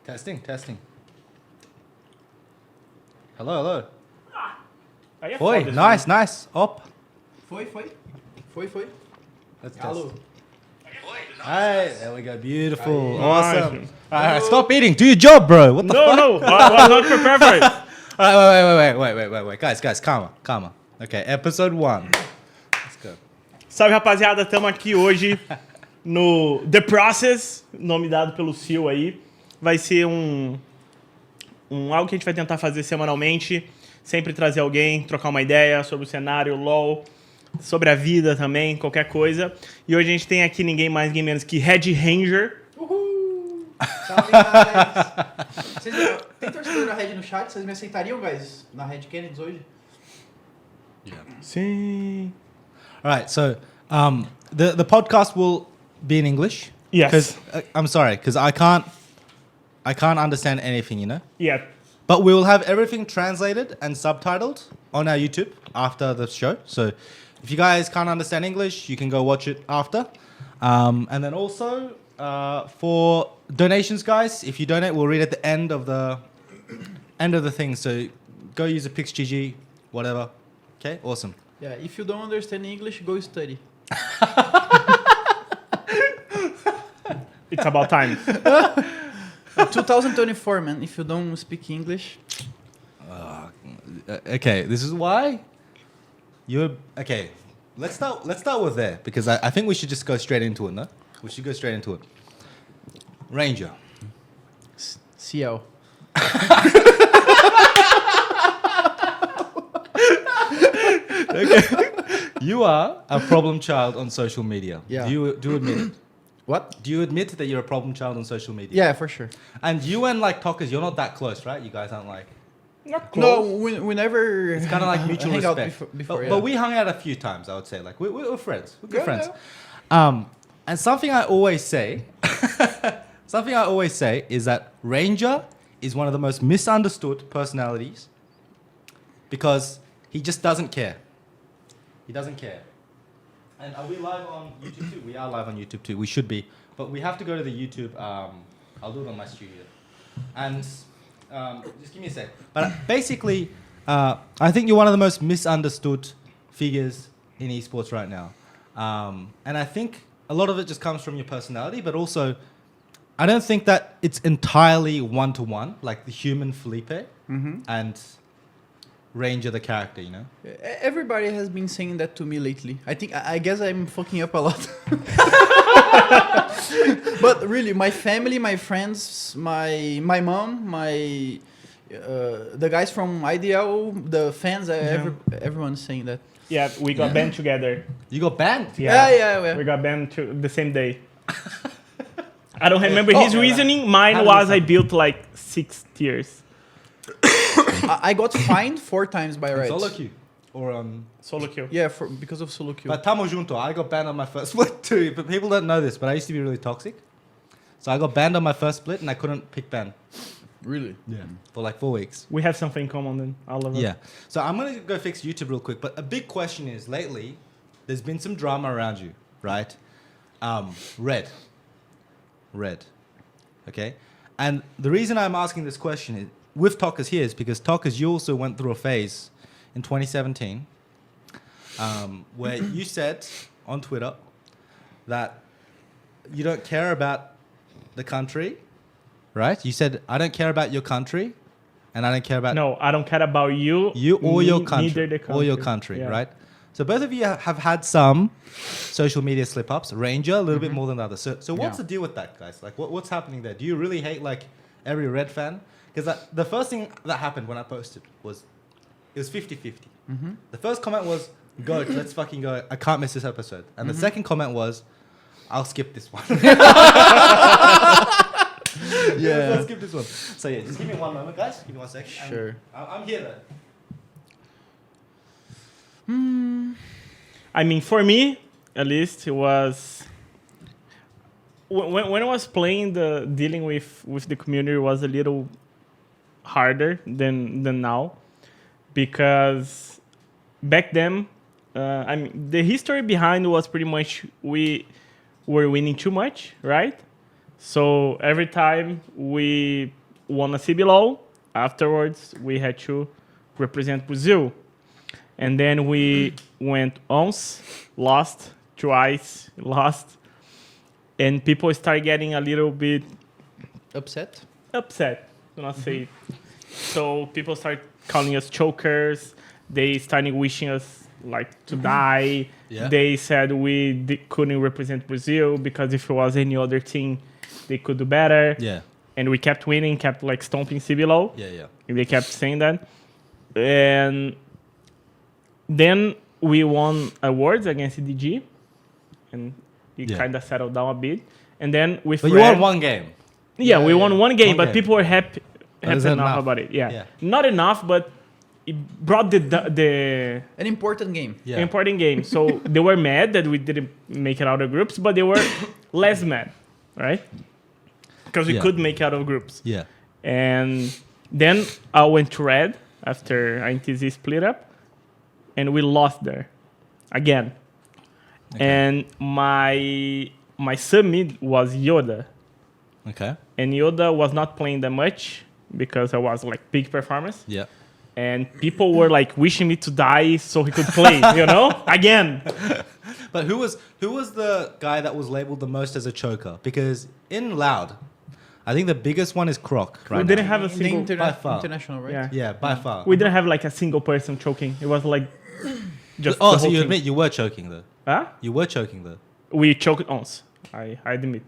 Testing. Hello. Aí é Foi, foda, nice. Op. Foi. Let's test. Alô. Hey, there we go. Beautiful. Nice. Awesome. Stop eating. Do your job, bro. What the fuck? No, I was not prepared for it. Wait. Guys, calma. Okay, episode 1. Let's go. Salve, rapaziada. Estamos aqui hoje no The Process, nome dado pelo SeeEl aí. Vai ser algo que a gente vai tentar fazer semanalmente. Sempre trazer alguém, trocar uma ideia sobre o cenário, LOL, sobre a vida também, qualquer coisa. E hoje a gente tem aqui ninguém mais, ninguém menos que Red Ranger. Uhul! Salve, guys! Tem torcedor da Red no chat? Vocês me aceitariam, guys? Na Red Kennedy hoje? Yeah. Sim. All right, so the podcast will be in English. Yes. Because I'm sorry, because I can't understand anything, you know. Yeah. But we will have everything translated and subtitled on our YouTube after the show. So if you guys can't understand English, you can go watch it after. And then also for donations, guys, if you donate, we'll read at the end of the thing. So go use a PixGG, whatever. Okay, awesome. Yeah, if you don't understand English, go study. It's about time. 2024, man. If you don't speak English. Okay, this is why you're okay. Let's start with there because I think we should just go straight into it. No, we should go straight into it. Ranger. SeeEl. Okay. You are a problem child on social media. Yeah. Do you admit it? What? Do you admit that you're a problem child on social media? Yeah, for sure. And you and like talkers, you're not that close, right? You guys aren't like. Not No, close. we never. It's kind of like mutual hang out respect. before, but we hung out a few times, I would say. Like we're friends. We're good Yeah, friends. yeah. And something I always say, is that Ranger is one of the most misunderstood personalities because he just doesn't care. He doesn't care. And are we live on YouTube too? We are live on YouTube too. We should be. But we have to go to the YouTube. I'll do it on my studio. And just give me a sec. But basically, I think you're one of the most misunderstood figures in esports right now. And I think a lot of it just comes from your personality, but also I don't think that it's entirely one-to-one, like the human Felipe and Ranger the character, you know? Everybody has been saying that to me lately. I guess I'm fucking up a lot. But really, my family, my friends, my mom, the guys from IDL, the fans, everyone's saying that. Yeah, we got banned together. You got banned? Yeah. We got banned the same day. I don't remember his reasoning. Mine was I built like 6 tiers. I got fined 4 times by Red. Solo queue. Or Solo kill. Yeah, because of solo queue. But tamo junto, I got banned on my first split too. But people don't know this, but I used to be really toxic. So I got banned on my first split and I couldn't pick ban. Really? Yeah. For like 4 weeks. We have something in common then. I love it. Yeah. So I'm going to go fix YouTube real quick. But a big question is, lately, there's been some drama around you, right? Red. Okay? And the reason I'm asking this question is, with Talkers here is because Talkers, you also went through a phase in 2017 where you said on Twitter that you don't care about the country, right? You said, I don't care about your country and I don't care about... No, I don't care about you. You or your country. Neither the country. Or your country, Yeah. right? So both of you have had some social media slip-ups. Ranger, a little bit more than the others. So what's the deal with that, guys? Like, what's happening there? Do you really hate, like, every Red fan? Because the first thing that happened when I posted was, it was 50-50. The first comment was, go, let's fucking go. I can't miss this episode. And the second comment was, I'll skip this one. Yeah. Let's skip this one. So yeah, just give me one moment, guys. Give me 1 second. Sure. I'm here though. I mean, for me, at least, it was... When I was playing, dealing with the community was a little harder than now. Because back then, I mean, the history behind was pretty much we were winning too much, right? So every time we won a CBLOL, afterwards we had to represent Brazil. And then we went once, lost, twice, lost. And people start getting a little bit Upset? upset, do not say it. So people start calling us chokers. They started wishing us like to die. Yeah. They said we couldn't represent Brazil because if it was any other team, they could do better. Yeah. And we kept winning, kept like stomping CBLOL. Yeah. And they kept saying that. And then we won awards against DG. And it Yeah. kind of settled down a bit. And then with But you won one game. Yeah, we won one game, One but game. people were happy is enough enough. about it. Yeah. Yeah. Not enough, but it brought the An important game. Yeah. important game. So they were mad that we didn't make it out of groups, but they were less mad, right? Because we Yeah. could make out of groups. Yeah. And then I went to Red after INTZ split up, and we lost there again. Okay. And my sub-mid was Yoda. Okay. And Yoda was not playing that much because I was like big performance. Yeah. And people were like wishing me to die so he could play, you know? Again. But who was the guy that was labeled the most as a choker? Because in Loud, I think the biggest one is Croc. Right We didn't now. have a The single... by far. international, right? Yeah. Yeah, by far. We didn't have like a single person choking. It was like just Oh, the so whole you team. admit you were choking though? Huh? You were choking though. We choked once. I admit.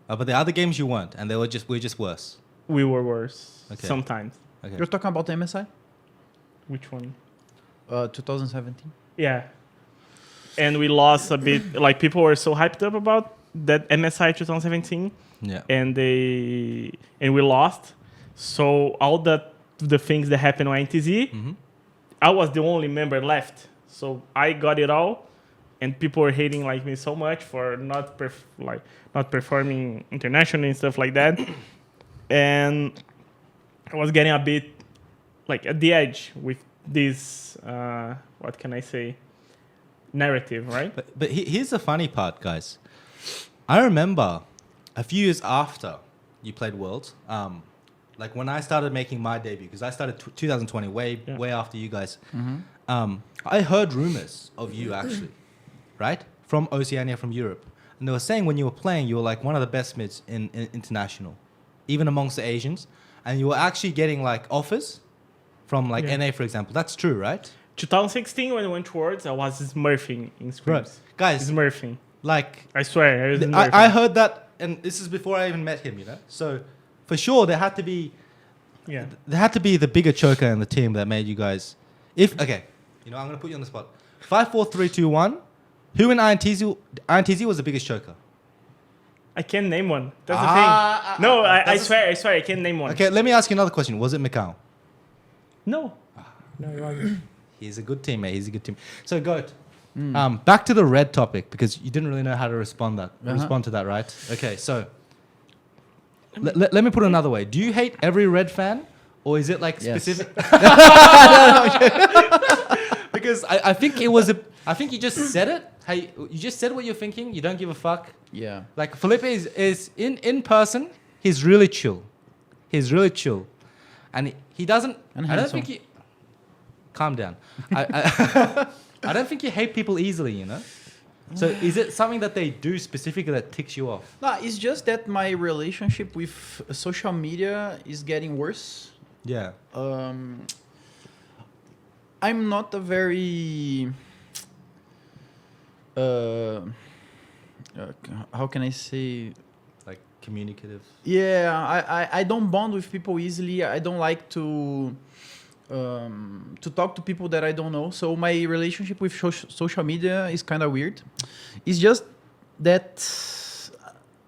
But the other games you weren't, and we're just worse. We were worse Okay. sometimes. Okay. You're talking about the MSI? Which one? 2017. Yeah. And we lost a bit. Like people were so hyped up about that MSI 2017. Yeah. And we lost. So all the things that happened on INTZ, I was the only member left. So I got it all, and people were hating like me so much for not performing internationally and stuff like that. And I was getting a bit like at the edge with this what can I say, narrative, right? But here's the funny part, guys. I remember a few years after you played Worlds, like when I started making my debut, because I started 2020, way after you guys. I heard rumors of you actually, right, from Oceania, from Europe, and they were saying when you were playing, you were like one of the best mids in international, even amongst the Asians, and you were actually getting like offers from like NA, for example. That's true, right? 2016 when I went towards, I was smurfing in scrims. Right. Guys, Smurfing. like I swear. I was smurfing. I heard that, and this is before I even met him, you know. So for sure, there had to be the bigger choker in the team that made you guys. I'm gonna put you on the spot. 5, 4, 3, 2, 1. Who in INTZ was the biggest choker? I can't name one. That's the thing. No, I swear, I can't name one. Okay, let me ask you another question. Was it Mikau? No. No, it wasn't. He's a good teammate. He's a good team. So Goat. Back to the red topic because you didn't really know how to respond to that, right? Okay, so let me put it another way. Do you hate every red fan, or is it like specific? Because I think it was I think you just said it. Hey, you just said what you're thinking. You don't give a fuck. Yeah. Like Felipe is in person. He's really chill. And he doesn't. And I don't handsome. think he. Calm down. I don't think you hate people easily. You know. So is it something that they do specifically that ticks you off? No, it's just that my relationship with social media is getting worse. Yeah. I'm not a very how can I say? Like communicative. Yeah, I don't bond with people easily. I don't like to talk to people that I don't know. So my relationship with social media is kind of weird. It's just that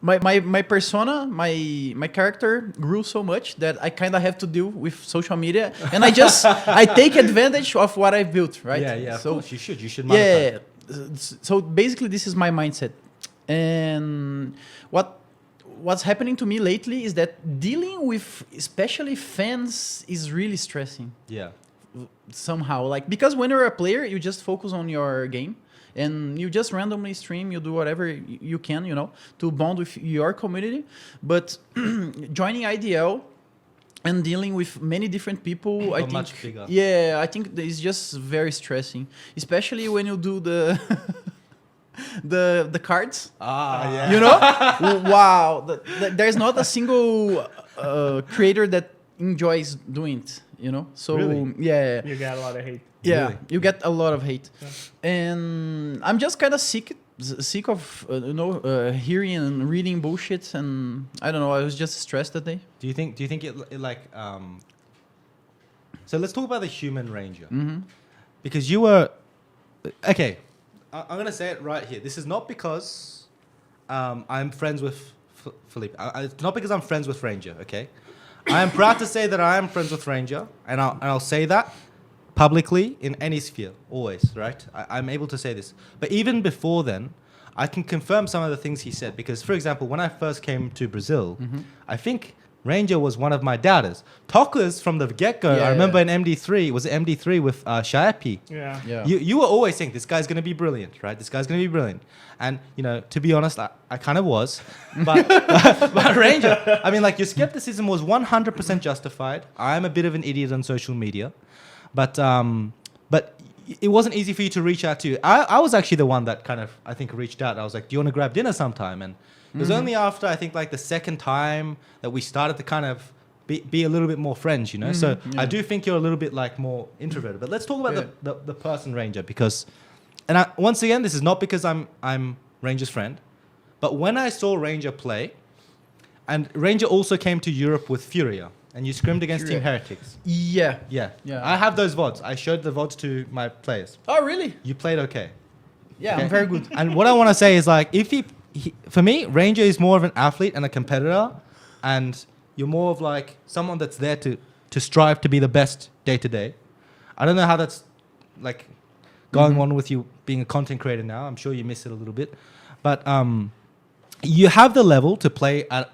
my persona, my character grew so much that I kind of have to deal with social media, and I take advantage of what I've built, right? Yeah. So of course, you should. You should. Monetize. yeah. So basically, this is my mindset, and what's happening to me lately is that dealing with especially fans is really stressing Yeah. somehow. Like, because when you're a player, you just focus on your game and you just randomly stream, you do whatever you can, you know, to bond with your community. But joining IDL and dealing with many different people, I think, much bigger. yeah, I think it's just very stressing, especially when you do the the cards. Yeah. You know, wow, there's not a single creator that enjoys doing it. You know, so Really? yeah, You got a lot of hate. yeah, Really? you get a lot of hate, Yeah. and I'm just kind of sick of hearing and reading bullshit, and I don't know. I was just stressed that day. Do you think it like so let's talk about the human ranger. Because you were okay, I'm gonna say it right here. This is not because I'm friends with Felipe. It's not because I'm friends with Ranger, okay? I am proud to say that I am friends with Ranger, and I'll say that publicly in any sphere, always, right? I'm able to say this. But even before then, I can confirm some of the things he said. Because, for example, when I first came to Brazil, I think Ranger was one of my doubters. Talkers from the get-go, I remember in MD3, was it MD3 with Shayapi? Yeah. Yeah. You were always saying, this guy's going to be brilliant, right? This guy's going to be brilliant. And, you know, to be honest, I kind of was. But, but Ranger, I mean, like, your skepticism was 100% justified. I'm a bit of an idiot on social media. But it wasn't easy for you to reach out to. I was actually the one that kind of, I think, reached out. I was like, do you want to grab dinner sometime? And it was only after, I think, like the second time that we started to kind of be a little bit more friends, you know? So I do think you're a little bit like more introverted. But let's talk about the person Ranger, because, and once again, this is not because I'm Ranger's friend, but when I saw Ranger play, and Ranger also came to Europe with Furia, and you scrimmed against Team Heretics. Yeah. Yeah. Yeah. I have those VODs. I showed the VODs to my players. Oh, really? You played okay. Yeah, Okay? I'm very good. And what I want to say is, like, if for me, Ranger is more of an athlete and a competitor, and you're more of like someone that's there to strive to be the best day to day. I don't know how that's like going on with you being a content creator now. I'm sure you miss it a little bit, but you have the level to play at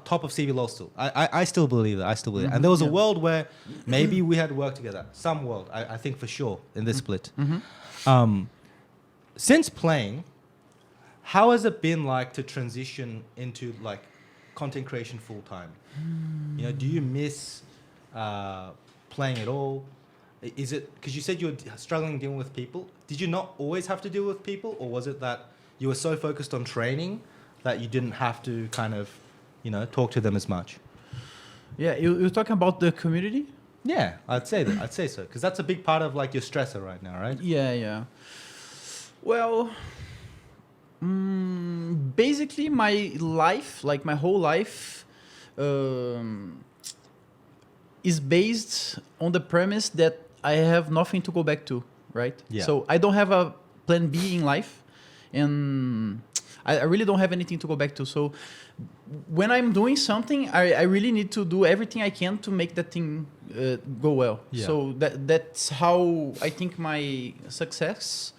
top of CBLOL still. I still believe that. I still believe it. And there was a world where maybe we had worked together. Some world, I think for sure, in this split. Since playing, how has it been like to transition into like content creation full time? You know, do you miss playing at all? Is it because you said you were struggling dealing with people? Did you not always have to deal with people, or was it that you were so focused on training that you didn't have to kind of, you know, talk to them as much? Yeah, you're talking about the community? Yeah, I'd say that. I'd say so, because that's a big part of like your stressor right now, right? Yeah, yeah. Well, basically my life, like my whole life, is based on the premise that I have nothing to go back to, right? Yeah. So I don't have a plan B in life, and I really don't have anything to go back to. So when I'm doing something, I really need to do everything I can to make that thing go well. Yeah. So that's how I think my success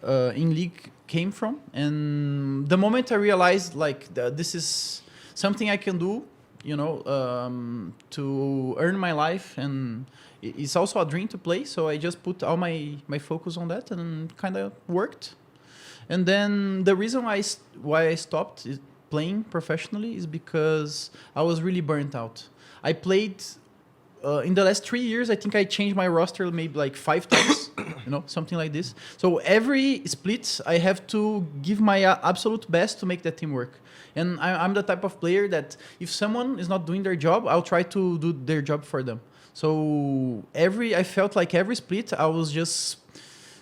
in League came from. And the moment I realized like this is something I can do, you know, to earn my life, and it's also a dream to play. So I just put all my focus on that, and kind of worked. And then the reason why I stopped playing professionally is because I was really burnt out. I played in the last 3 years. I think I changed my roster maybe like 5 times, you know, something like this. So every split, I have to give my absolute best to make that team work. And I'm the type of player that if someone is not doing their job, I'll try to do their job for them. So I felt like every split, I was just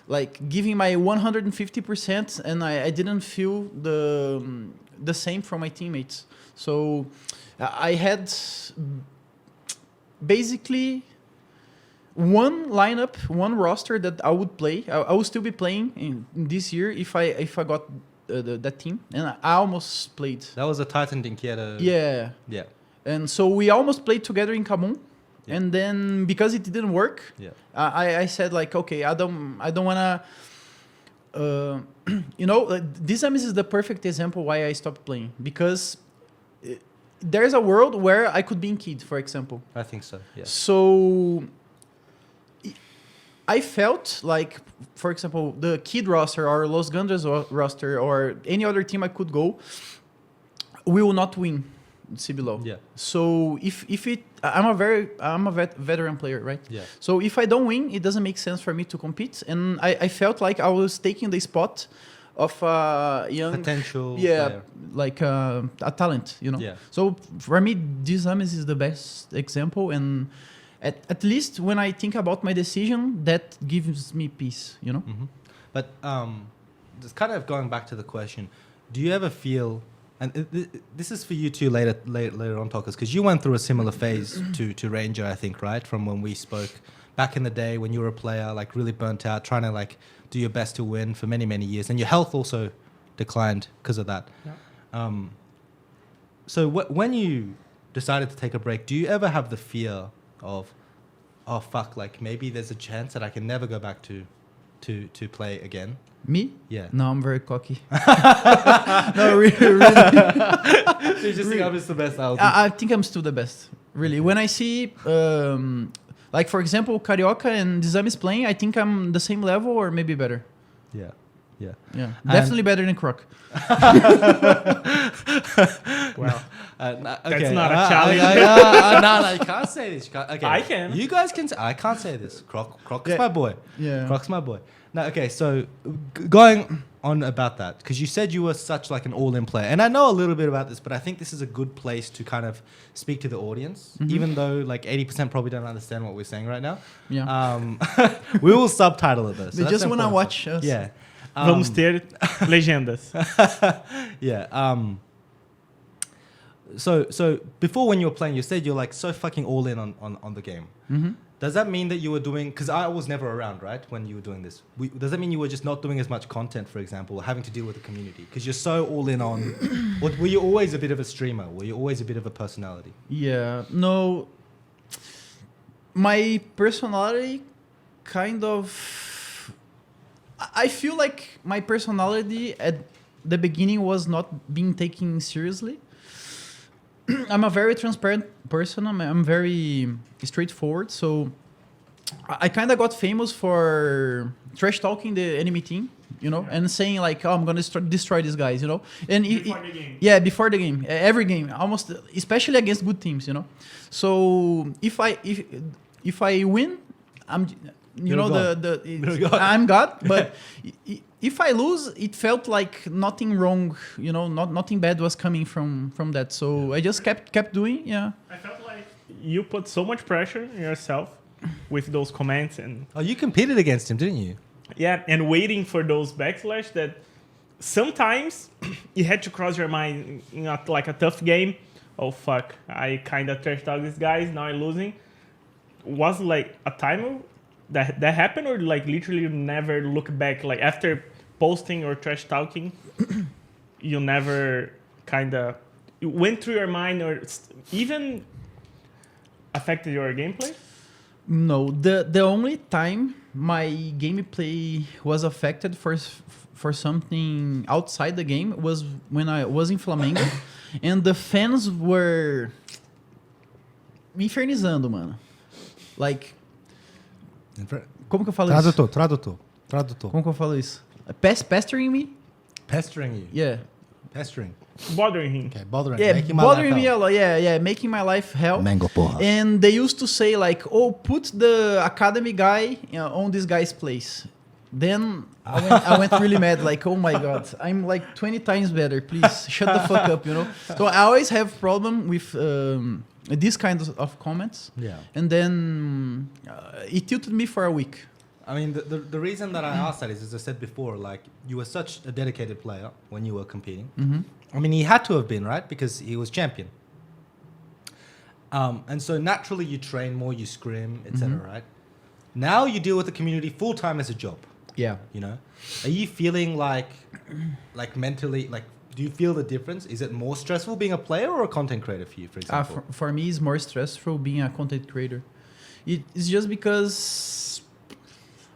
like giving my 150%, and I didn't feel the same from my teammates. So I had basically one lineup, one roster that I would play. I would still be playing in this year if I got that team, and I almost played. That was a Titan Dinkieta. Yeah. Yeah. And so we almost played together in Kabum. Yeah. And then because it didn't work, Yeah. I said like, okay, I don't wanna, you know, this is the perfect example why I stopped playing, because there's a world where I could be in Kid, for example. I think so. Yeah. So I felt like, for example, the Kid roster or Los Gandas roster or any other team I could go will not win CBLOL. Yeah. So if I'm a veteran player, right? Yeah. So if I don't win, it doesn't make sense for me to compete. And I felt like I was taking the spot of a young Potential yeah, player. like a talent, you know. Yeah. So for me, this is the best example, and at least when I think about my decision, that gives me peace, you know. Mm-hmm. But just kind of going back to the question, do you ever feel, and this is for you too later on, talkers, because you went through a similar phase to Ranger, I think, right? From when we spoke back in the day when you were a player, like really burnt out, trying to like do your best to win for many, many years, and your health also declined because of that. Yeah. So when you decided to take a break, do you ever have the fear of, oh fuck, like maybe there's a chance that I can never go back to play again? Me? Yeah. No, I'm very cocky. No, really. So you just think I'm just the best out. I think I'm still the best. Really. When I see, like for example, Carioca and Dizames playing, I think I'm the same level or maybe better. Yeah. Yeah. Yeah, definitely better than Croc. Wow. Okay. That's not a challenge. No, you can't say this. Okay. I can. You guys can say, I can't say this. Croc's Yeah. my boy. Yeah. Croc's my boy. No, okay, so going on about that, because you said you were such like an all-in player, and I know a little bit about this, but I think this is a good place to kind of speak to the audience, even though like 80% probably don't understand what we're saying right now. Yeah. We will subtitle it though. So They that's just the want to important watch part. us. Yeah. Vamos ter legendas. Yeah. So before when you were playing, you said you're like so fucking all in on the game. Mm-hmm. Does that mean that you were doing, because I was never around, right, when you were doing this. Does that mean you were just not doing as much content, for example, or having to deal with the community? Because you're so all in on, were you always a bit of a streamer? Were you always a bit of a personality? Yeah. No. My personality kind of... I feel like my personality at the beginning was not being taken seriously. I'm a very transparent person. I'm very straightforward. So I kind of got famous for trash talking the enemy team, you know, and saying like, "Oh, I'm gonna destroy these guys," you know. And Before the game. yeah, before the game, every game, almost, especially against good teams, you know. So if I win, I'm, you You're know, God. You're God. I'm God. But if I lose, it felt like nothing wrong, you know, nothing bad was coming from that. So I just kept doing, yeah. I felt like you put so much pressure on yourself with those comments and Oh, you competed against him, didn't you? yeah, and waiting for those backslash that sometimes you had to cross your mind in like a tough game. Oh fuck, I kind of trash talk these guys, now I'm losing. Was like a time that happened, or like literally you never look back, like after posting or trash talking, you never kind of went through your mind or even affected your gameplay? No, the only time my gameplay was affected for something outside the game was when I was in Flamengo and the fans were me infernizando, mano. Like, como que eu falo isso? Tradutor. Como que eu falo isso? Pestering me? Pestering you. Yeah. Pestering. Bothering him. Okay, bothering. Yeah, Making my bothering life me hell. a lot. Yeah, making my life hell. Mango porra. And they used to say like, "Oh, put the academy guy on this guy's place." Then I went really mad. Like, "Oh my god, I'm like 20 times better. Please shut the fuck up," you know. So I always have problem with these kinds of comments. Yeah. And then it tilted me for a week. I mean, the reason that I asked that is, as I said before, like, you were such a dedicated player when you were competing. Mm-hmm. I mean, he had to have been, right? Because he was champion. And so naturally you train more, you scrim, etc., right? Now you deal with the community full-time as a job, Yeah. you know? Are you feeling like mentally, like, do you feel the difference? Is it more stressful being a player or a content creator for you, for example? For me, it's more stressful being a content creator. It's just because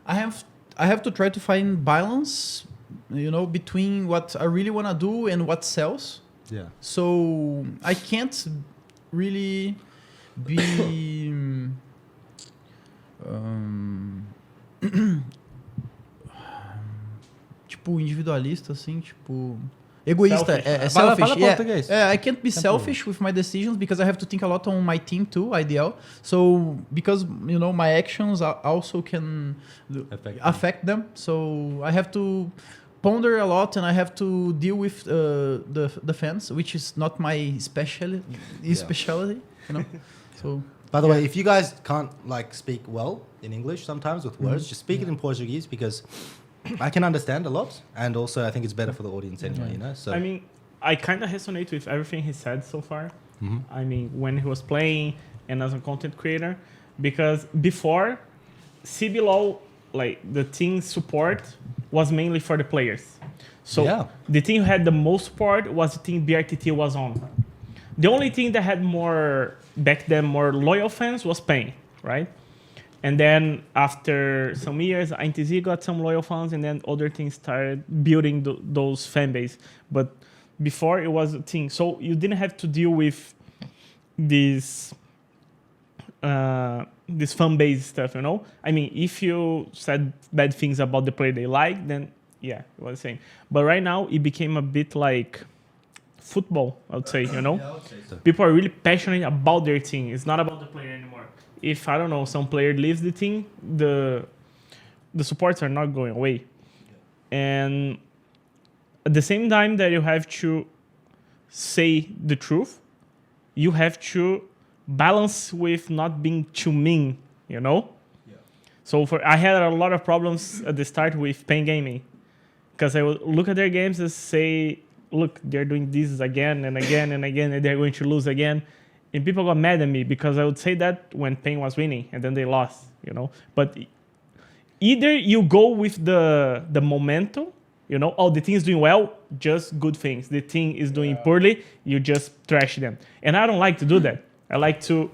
I have to try to find balance, you know, between what I really want to do and what sells. Yeah. So I can't really be tipo, individualista, assim, tipo... Egoísta, Selfish. selfish. Fala Yeah. português. I can't be selfish with my decisions because I have to think a lot on my team too, IDL. So, because, you know, my actions also can affect them. So, I have to ponder a lot and I have to deal with the fans, which is not my specialty, you know? So... By the way, if you guys can't like speak well in English sometimes with words, just speak it in Portuguese because I can understand a lot, and also I think it's better for the audience anyway. You know. So I mean, I kind of resonate with everything he said so far. I mean, when he was playing and as a content creator, because before CBLOL, like the team support was mainly for the players. So the team who had the most support was the team BRTT was on. The only thing that had more back then more loyal fans was Pain, right? And then after some years, AINDA got some loyal fans, and then other things started building those fan base. But before it was a thing, so you didn't have to deal with this fan base stuff, you know. I mean, if you said bad things about the player they like, then yeah, it was the same. But right now, it became a bit like football, I would say, you know. I would say so. People are really passionate about their team. It's not about the player anymore. If, I don't know, some player leaves the team, the supports are not going away. And at the same time that you have to say the truth, you have to balance with not being too mean, you know? Yeah. So I had a lot of problems at the start with Pain Gaming, because I would look at their games and say, look, they're doing this again and again and again, and they're going to lose again. And people got mad at me because I would say that when Pain was winning, and then they lost, you know. But either you go with the momentum, you know, oh, the team is doing well, just good things. The team is doing poorly, you just trash them. And I don't like to do that. I like to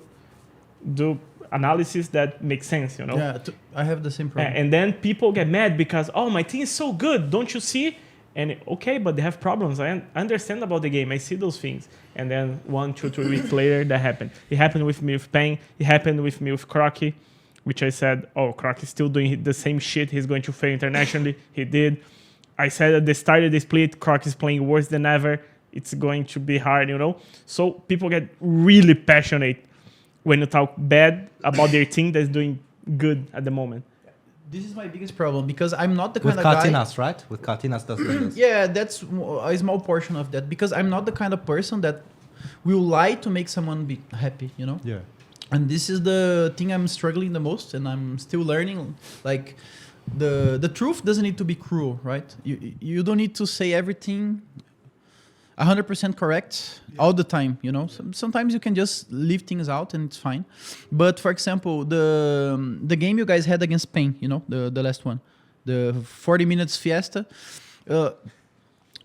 do analysis that makes sense, you know. Yeah, I have the same problem. And then people get mad because, oh, my team is so good, don't you see? And okay, but they have problems. I understand about the game. I see those things. And then 1, 2, 3 weeks later, that happened. It happened with me with Pain. It happened with me with Crocky, which I said, oh, Crocky is still doing the same shit. He's going to fail internationally. He did. I said at the start of the split, Crocky is playing worse than ever. It's going to be hard, you know? So people get really passionate when you talk bad about their team that's doing good at the moment. This is my biggest problem because I'm not the kind with of guy... Cartinas, right? With Cartinas does this. Yeah, that's a small portion of that because I'm not the kind of person that will lie to make someone be happy, you know? Yeah. And this is the thing I'm struggling the most and I'm still learning. Like, the truth doesn't need to be cruel, right? You don't need to say everything 100% correct all the time, you know. Sometimes you can just leave things out and it's fine. But for example, the game you guys had against Pain, you know, the last one, the 40 minutes fiesta.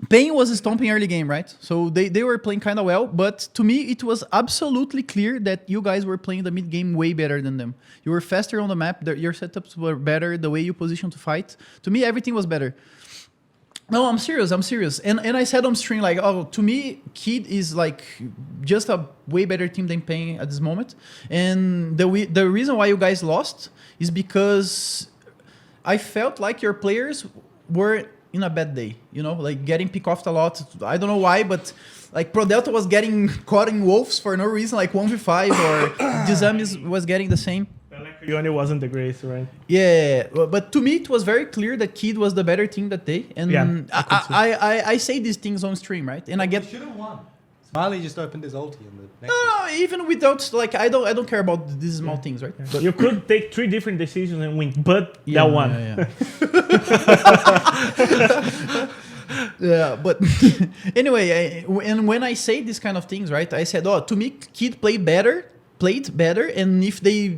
Pain was stomping early game, right? So they were playing kind of well, but to me it was absolutely clear that you guys were playing the mid game way better than them. You were faster on the map, your setups were better, the way you positioned to fight. To me, everything was better. No, I'm serious. And I said on stream, like, oh, to me, Kid is like just a way better team than Pain at this moment. And the reason why you guys lost is because I felt like your players were in a bad day, you know, like getting picked off a lot. I don't know why, but like Pro Delta was getting caught in wolves for no reason, like 1v5, or Dizam was getting the same. Yoni wasn't the greatest, right? Yeah, but to me it was very clear that Kid was the better team that day, and yeah, I say these things on stream, right? And I get should have won. Smiley just opened his ulti in the next no, even without like I don't care about these small things, right? Yeah. But you could take 3 different decisions and win, but that one. Yeah, but anyway, and when I say these kind of things, right? I said, oh, to me, Kid played better, and if they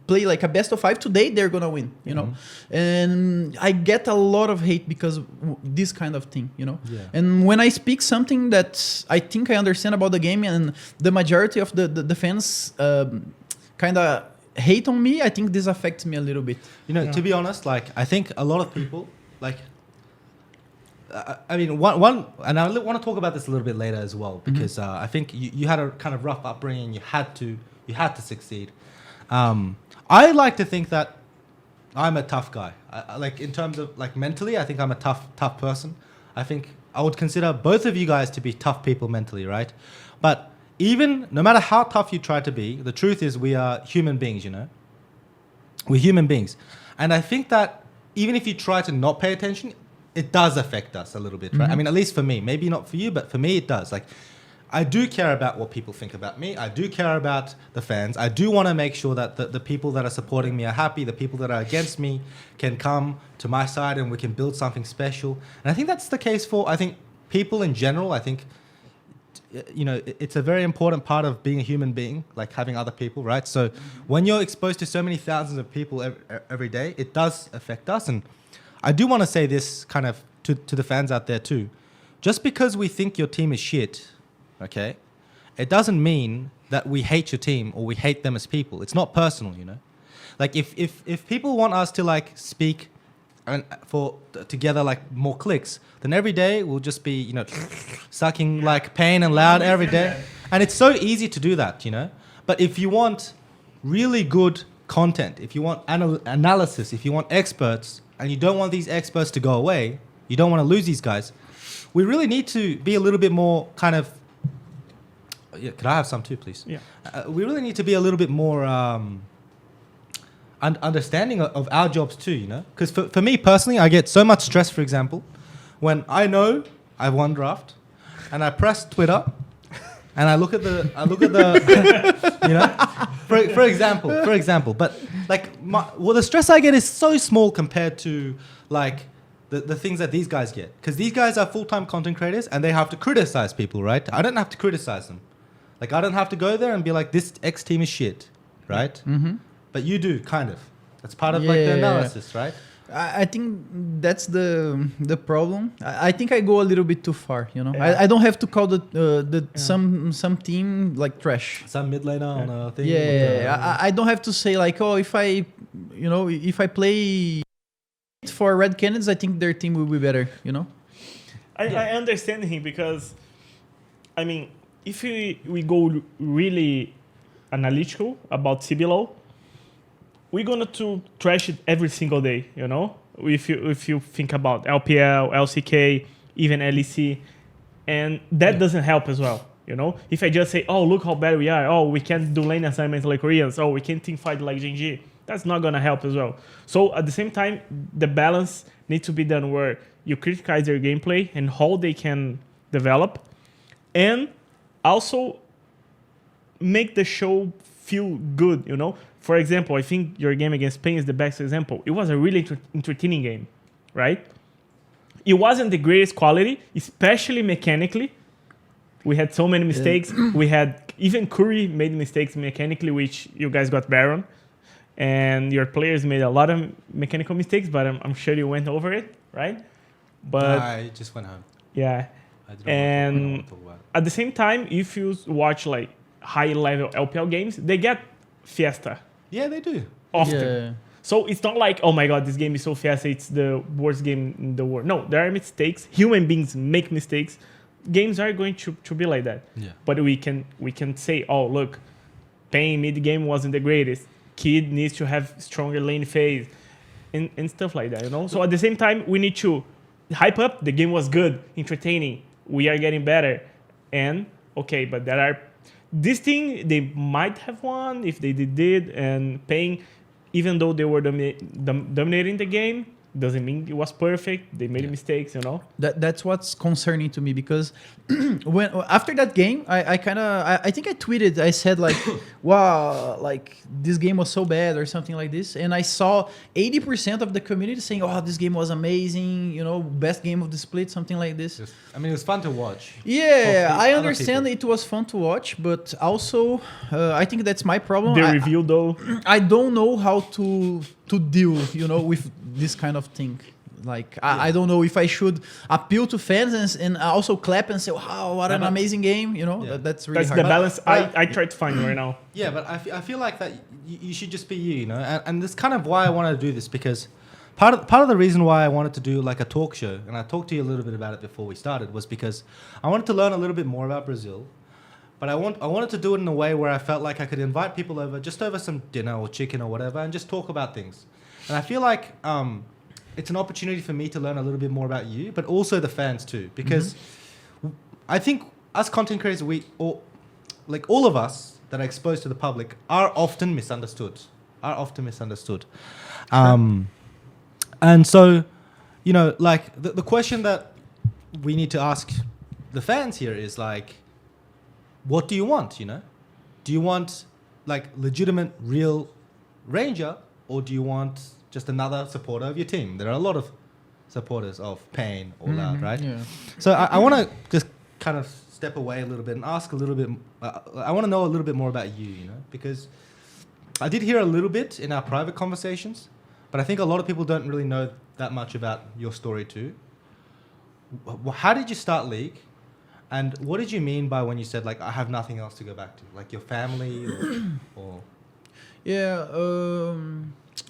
play like a best of 5 today, they're gonna win, you know. And I get a lot of hate because this kind of thing, you know. Yeah. And when I speak something that I think I understand about the game, and the majority of the fans kind of hate on me, I think this affects me a little bit. You know, to be honest, like I think a lot of people like. I mean, one, and I want to talk about this a little bit later as well because I think you had a kind of rough upbringing. You had to succeed. I like to think that I'm a tough guy. Like in terms of like mentally, I think I'm a tough person. I think I would consider both of you guys to be tough people mentally, right? But even no matter how tough you try to be, the truth is we are human beings, you know? We're human beings. And I think that even if you try to not pay attention, it does affect us a little bit, right? I mean, at least for me, maybe not for you, but for me it does. Like, I do care about what people think about me. I do care about the fans. I do want to make sure that the people that are supporting me are happy. The people that are against me can come to my side and we can build something special. And I think that's the case for, I think, people in general. I think, you know, it's a very important part of being a human being, like having other people, right? So when you're exposed to so many thousands of people every day, it does affect us. And I do want to say this kind of to the fans out there too. Just because we think your team is shit, okay, it doesn't mean that we hate your team or we hate them as people. It's not personal, you know? Like if people want us to like speak and for together like more clicks, then every day we'll just be, you know, sucking like pain and loud every day. And it's so easy to do that, you know? But if you want really good content, if you want analysis, if you want experts, and you don't want these experts to go away, you don't want to lose these guys, we really need to be a little bit more kind of, yeah, could I have some too, please? Yeah. We really need to be a little bit more understanding of our jobs too, you know? Because for me personally, I get so much stress, for example, when I know I've won draft and I press Twitter and I look at the you know, for example, but like the stress I get is so small compared to like the things that these guys get, because these guys are full-time content creators and they have to criticize people, right? I don't have to criticize them. Like I don't have to go there and be like, this X team is shit, right? Mm-hmm. But you do, kind of. That's part of like the analysis, right? I think that's the problem. I think I go a little bit too far, you know. I don't have to call some team like trash. Some mid laner on a thing. I don't have to say like, oh, if I play for Red Canids, I think their team will be better, you know. I understand him, because I mean, if we go really analytical about CBLOL, we're gonna to trash it every single day, you know? If you think about LPL, LCK, even LEC, and that doesn't help as well, you know? If I just say, oh, look how bad we are, oh, we can't do lane assignments like Koreans, oh, we can't team fight like Genji, that's not gonna help as well. So at the same time, the balance needs to be done where you criticize their gameplay and how they can develop, and also make the show feel good, you know? For example, I think your game against Spain is the best example. It was a really entertaining game, right? It wasn't the greatest quality, especially mechanically. We had so many mistakes. We had, even Curry made mistakes mechanically, which you guys got Baron. And your players made a lot of mechanical mistakes, but I'm sure you went over it, right? But I just went home. Yeah. I didn't want to talk about it. At the same time, if you watch like high-level LPL games, they get Fiesta. Yeah, they do. Often. Yeah. So it's not like, oh my God, this game is so fast, it's the worst game in the world. No, there are mistakes. Human beings make mistakes. Games are going to be like that. Yeah. But we can say, oh, look, Pain mid-game wasn't the greatest. Kid needs to have stronger lane phase and stuff like that, you know? So at the same time, we need to hype up. The game was good, entertaining. We are getting better. And, okay, but there are... This thing, they might have won if they did, and Pain, even though they were dominating the game, doesn't mean it was perfect. They made mistakes, you know? That's what's concerning to me, because when after that game, I think I tweeted, I said like, wow, like this game was so bad or something like this. And I saw 80% of the community saying, oh, this game was amazing, you know, best game of the split, something like this. I mean, it was fun to watch. Yeah, I understand it was fun to watch, but also I think that's my problem. The review though. I don't know how to deal, you know, with this kind of thing. Like, I don't know if I should appeal to fans and also clap and say, wow, what an amazing game, you know? That's really hard. The balance I try to find right now. Yeah, but I feel like that you should just be you know? And that's kind of why I wanted to do this, because part of the reason why I wanted to do like a talk show, and I talked to you a little bit about it before we started, was because I wanted to learn a little bit more about Brazil. But I wanted to do it in a way where I felt like I could invite people over, just over some dinner or chicken or whatever, and just talk about things. And I feel like it's an opportunity for me to learn a little bit more about you, but also the fans too, because I think us content creators, all of us that are exposed to the public are often misunderstood. And so, you know, like the question that we need to ask the fans here is like, what do you want, you know? Do you want like legitimate, real Ranger, or do you want just another supporter of your team? There are a lot of supporters of Pain or Loud, right? Yeah. So I want to just kind of step away a little bit and ask a little bit. I want to know a little bit more about you, you know, because I did hear a little bit in our private conversations, but I think a lot of people don't really know that much about your story too. How did you start League? And what did you mean by when you said, like, I have nothing else to go back to? Like, your family or Yeah.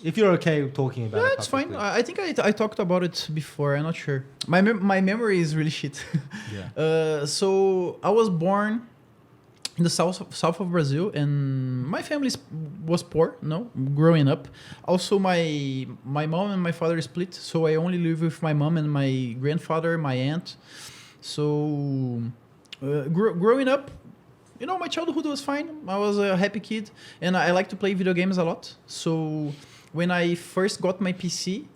if you're okay talking about it. Yeah, it's fine. publicly. I think I talked about it before. I'm not sure. My memory is really shit. Yeah. So I was born in the south of Brazil, and my family was poor. No, growing up. Also, my mom and my father split, so I only live with my mom and my grandfather, my aunt. So growing up, you know, my childhood was fine. I was a happy kid, and I like to play video games a lot. So when I first got my PC,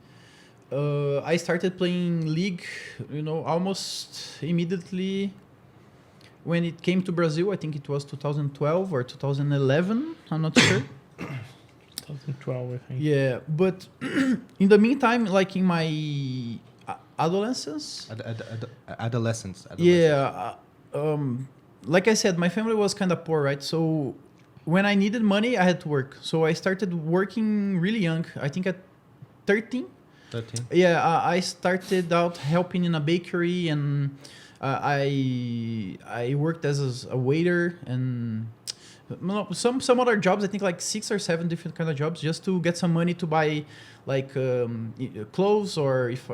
I started playing League, you know, almost immediately when it came to Brazil. I think it was 2012 or 2011. I'm not sure. 2012, I think. Yeah, but in the meantime, like in my adolescence, Adolescence. yeah, like I said, my family was kind of poor, right? So when I needed money, I had to work. So I started working really young. I think at 13. 13. Yeah, I started out helping in a bakery, and I worked as a waiter and some other jobs. I think like 6 or 7 different kind of jobs just to get some money to buy like clothes, or if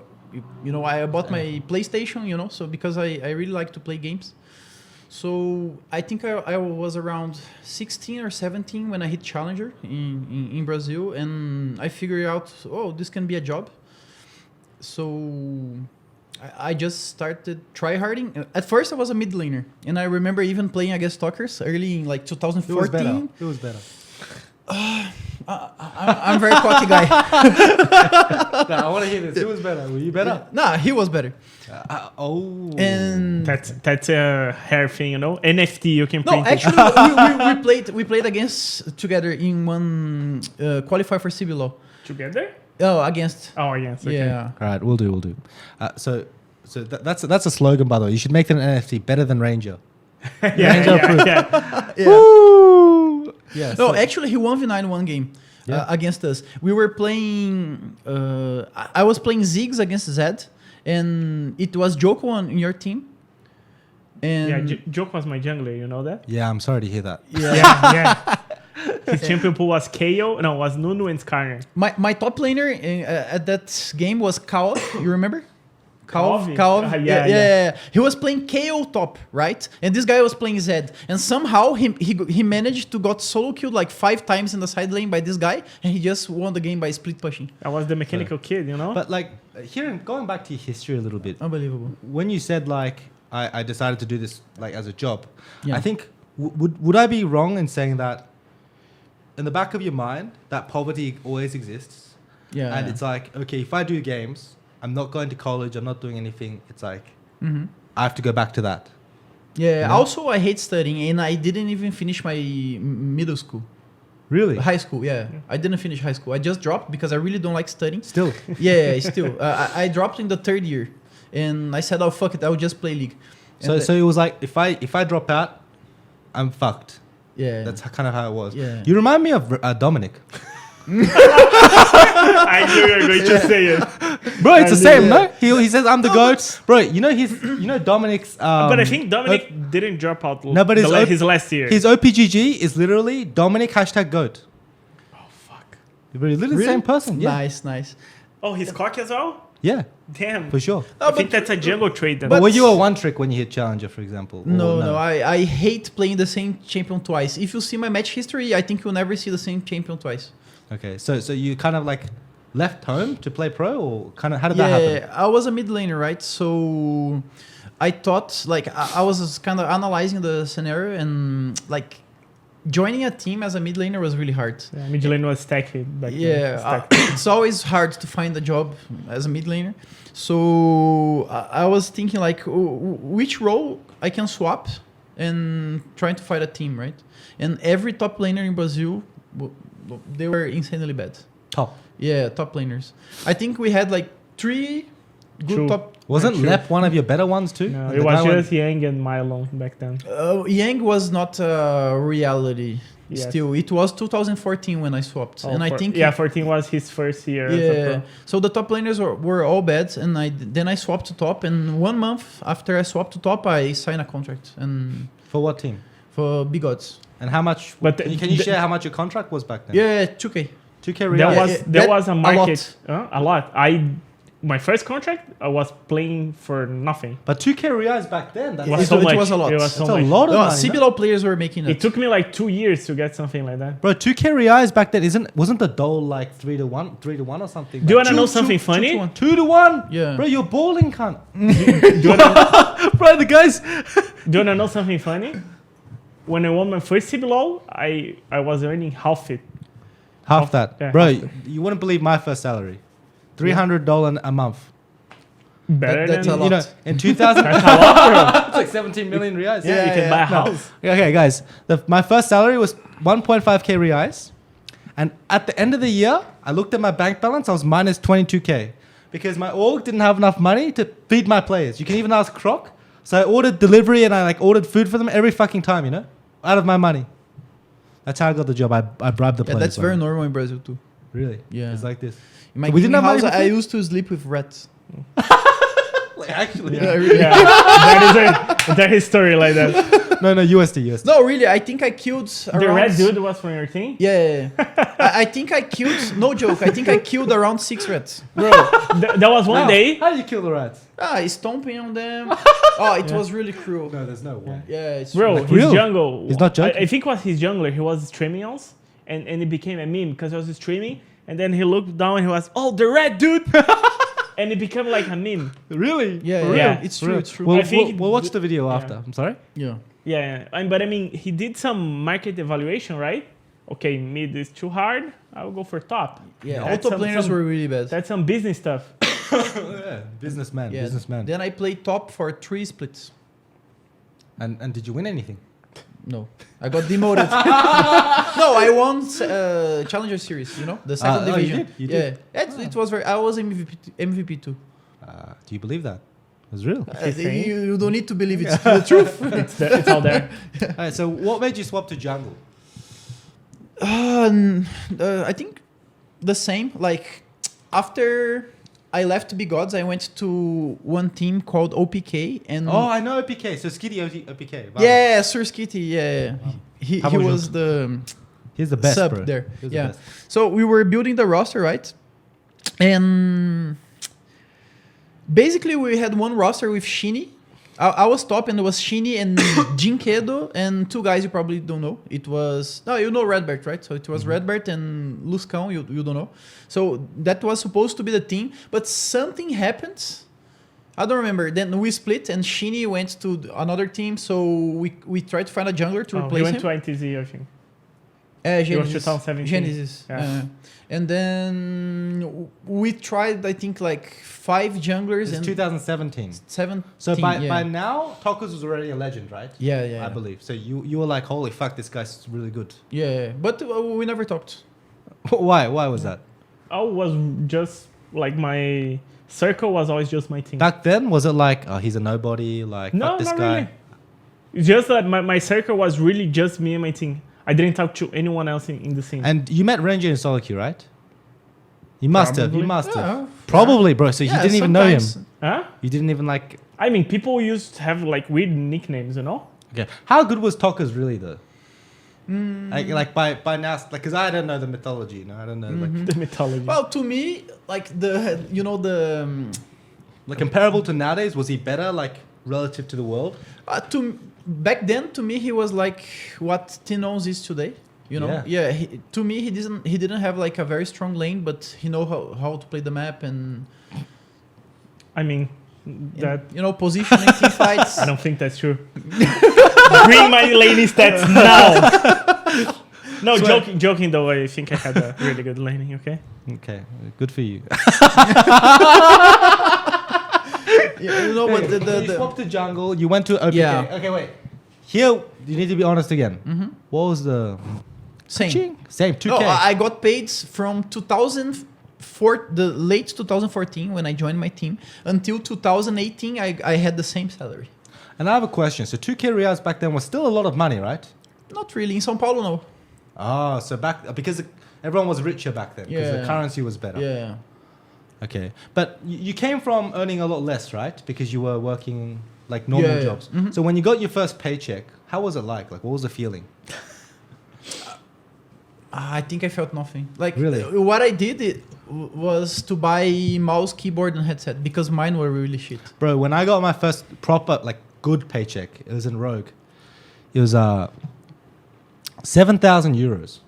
you know, I bought my PlayStation, you know, so because I really like to play games. So I think I was around 16 or 17 when I hit Challenger in Brazil, and I figured out, oh, this can be a job. So I just started tryharding. At first I was a mid laner, and I remember even playing against Stalkers early in like 2014. It was better. I'm a very cocky guy. I want to hear this. Who was better? Were you better? Nah, he was better. And That's a hair thing, you know. NFT, you can no, print it. actually, we played against together in one qualify for CBLOL. Together? Oh, against. Oh, yes. Okay. Yeah. All right, we'll do. So that's a slogan, by the way. You should make that an NFT, better than Ranger. yeah. Woo! Yeah. No, actually, he 1v9 one game against us. We were playing. I was playing Ziggs against Zed, and it was Joko on your team. And Yeah, Joke was my jungler, you know that? Yeah, I'm sorry to hear that. Yeah. His champion pool was KO. No, was Nunu and Skarner. my top laner at that game was Kao. You remember? Kao. Yeah. He was playing KO top, right? And this guy was playing Zed. And somehow he managed to got solo killed like 5 times in the side lane by this guy, and he just won the game by split pushing. I was the mechanical kid, you know? But like, going back to your history a little bit, Unbelievable. when you said like, I decided to do this like as a job, Yeah. I think, would I be wrong in saying that in the back of your mind, that poverty always exists? Yeah. And it's like, okay, if I do games, I'm not going to college, I'm not doing anything. It's like, I have to go back to that. Yeah. You know? Also, I hate studying, and I didn't even finish my middle school. Really? High school, yeah. I didn't finish high school. I just dropped because I really don't like studying. Still. Yeah, still. I dropped in the 3rd year, and I said, oh, fuck it, I'll just play League. And So it was like, if I drop out, I'm fucked. yeah. That's kind of how it was. Yeah. You remind me of Dominic. I knew you were going to say it. Bro, it's the same, yeah. no? He says I'm the GOAT. Bro, you know Dominic's But I think Dominic didn't drop out No, but his last year. his OPGG is literally Dominic #GOAT. Oh, fuck. You're literally the same person. Yeah. Nice. Oh, he's cocky as well? Yeah, Damn. for sure. I think that's a jungle trade then. But were you a one trick when you hit Challenger, for example? Or No, I hate playing the same champion twice. If you see my match history, I think you'll never see the same champion twice. Okay, so you kind of like left home to play pro, or kind of how did that happen? I was a mid laner, right? So I thought, like, I was kind of analyzing the scenario, and like joining a team as a mid laner was really hard. Yeah, mid lane was stacky back then. Yeah, it's always hard to find a job as a mid laner. So I was thinking, like, which role I can swap and trying to fight a team, right? And every top laner in Brazil, they were insanely bad. Top. Yeah, top laners. I think we had like 3 good True. top. Wasn't True. Lep one of your better ones too? No, And it the was guy just Yang and Milo back then. Yang was not a reality. Yes. Still, it was 2014 when I swapped, and I think 14 was his first year. As a yeah. pro. So the top laners were all bad, and then I swapped to top. And 1 month after I swapped to top, I signed a contract and For what team? for Big Odds. And how much? But Can you share how much your contract was back then? Yeah, 2K. 2K There real. was Yeah, there that- was a a market. A lot. My first contract, I was playing for nothing. But 2K reais back then. That's It was It- so it much. was a lot. It was so that's a much. lot of No, money. no? CBLOL players were making It it. took me like 2 years to get something like that. Bro, 2K reais back then wasn't the dole like 3-1 or something? Do you want to Two- know two- something two funny? to one. 2-1? Yeah. Bro, you're balling, cunt. Do you wanna, Bro, the guys. do you wanna know something funny? When I won my first CBLOL, I was earning half it. Half that. Yeah, Bro, half you wouldn't believe my first salary. $300 a month. Better that's than a lot. You know, in 2000, That's a lot, bro. it's like 17 million reais. Yeah, you can buy a house. Okay, guys. My first salary was 1.5k reais. And at the end of the year, I looked at my bank balance. I was minus 22k. Because my org didn't have enough money to feed my players. You can even ask Croc. So I ordered delivery and I like ordered food for them every fucking time, you know? Out of my money. That's how I got the job. I bribed the Yeah, players. that's very like- normal in Brazil too. Really? Yeah. It's like this. In my We didn't gaming have money house, for I food? used to sleep with rats. Like, actually. Yeah, really. Yeah, that is story like that. No, USD. No, really, I think I killed The around... red dude was from your team? Yeah. I think I killed... No joke. I think I killed around 6 rats. Bro, there was one day. How do you kill the rats? Stomping on them. Oh, it was really cruel. No, there's no way. Yeah, it's Bro, Like his real? jungle. He's not joking. I think it was his jungler. He was streaming us, and it became a meme because he was streaming, and then he looked down and he was, oh, the red dude! And it became like a meme. Really? Yeah, For yeah, real? yeah. it's For true, real? it's true. We'll, I think we'll watch the video yeah. after. I'm sorry? Yeah. Yeah, but I mean, he did some market evaluation, right? Okay, mid is too hard. I'll go for top. Yeah, That's auto some- planers some- were really bad. That's some business stuff. Yeah. Businessman. Yeah. Businessman. Then I played top for 3 splits. And did you win anything? No, I got demoted. No, I won Challenger Series. You know, the second you division. did? You yeah, did? It was very. I was MVP too. Do you believe that? It was real. You don't need to believe it's the truth. It's all there. Alright, so what made you swap to jungle? I think the same. Like after I left Big Gods, I went to one team called OPK, and Oh, I know OPK. So Skitty OPK. Wow. yeah, Sir Skitty. Yeah, he How about was you? the He's the best, sub bro. there. He's the Yeah. best. So we were building the roster, right? And basically we had one roster with Shini. I was top, and it was Shini and Jinkedo and 2 guys you probably don't know. It was... No, you know RedRed, right? So it was RedRed and Luscão, you don't know. So that was supposed to be the team, but something happened. I don't remember. Then we split, and Shini went to another team, so we tried to find a jungler to Oh, he replace went him. to ITZ, I think. It was 2017. Genesis. Yeah. And then we tried, I think, like 5 junglers It's and 2017. 7. So by now, Trechos was already a legend, right? Yeah. I believe. So you were like, holy fuck, this guy's really good. Yeah, but we never talked. Why? Why was that? I was just like my circle was always just my team. Back then, was it like, oh, he's a nobody, like, No, fuck this not guy? really. It's just that my circle was really just me and my team. I didn't talk to anyone else in the scene. And you met Ranger in solo queue, right? You must have. You Probably. must have. Yeah. Probably, bro. So you didn't even know him. sometimes. Huh? You didn't even like. I mean, people used to have like weird nicknames, you know? Okay. How good was Trechos really though? Like by now, like, because I don't know the mythology. You know, I don't know like The mythology. Well, to me, like like comparable to nowadays. Was he better like relative to the world? back then, to me, he was like what Tinoz is today. You know, to me, he didn't have like a very strong lane, but he know how to play the map and. I mean, that positioning team fights. I don't think that's true. Bring my laning stats now. No, joking though. I think I had a really good laning. Okay. Okay, good for you. But you swapped to jungle. You went to OPK. Yeah. Okay, wait. Here, you need to be honest again. Mm-hmm. What was the same? Same 2K. No, I got paid from 2004, the late 2014 when I joined my team, until 2018. I had the same salary. And I have a question. So 2K reais back then was still a lot of money, right? Not really. In São Paulo, no. Ah, so because everyone was richer back then because the currency was better. Yeah. Okay, but you came from earning a lot less, right? Because you were working like normal jobs. Mm-hmm. So when you got your first paycheck, how was it like? Like, what was the feeling? I think I felt nothing. Like, really? What I did was to buy mouse, keyboard, and headset because mine were really shit. Bro, when I got my first proper, like, good paycheck, it was in Rogue. It was 7,000 euros.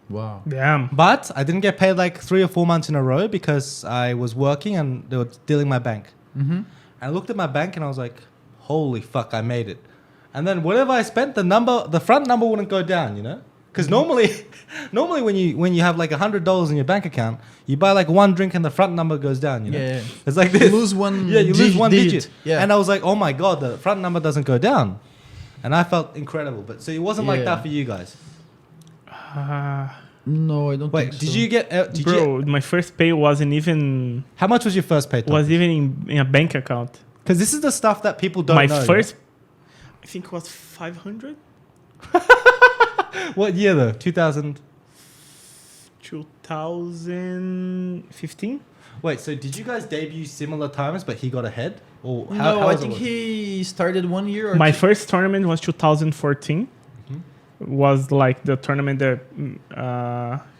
Wow. Damn. But I didn't get paid like 3 or 4 months in a row because I was working and they were stealing my bank. Mm-hmm. And I looked at my bank and I was like, holy fuck, I made it. And then whatever I spent, the front number wouldn't go down, you know? Because normally when you have like $100 in your bank account, you buy like one drink and the front number goes down, you know? Yeah. It's like this. You lose one you lose one digit. Yeah. And I was like, oh my God, the front number doesn't go down. And I felt incredible. But so it wasn't like that for you guys. No, I don't Wait, think so. did you get... Bro, my first pay wasn't even... How much was your first pay? Was even in a bank account. Because this is the stuff that people don't know. My first... I think it was 500? What year though? 2000? 2015? Wait, so did you guys debut similar times but he got ahead? Or No, how I was think it? he started 1 year or My two. first tournament was 2014. Was like the tournament that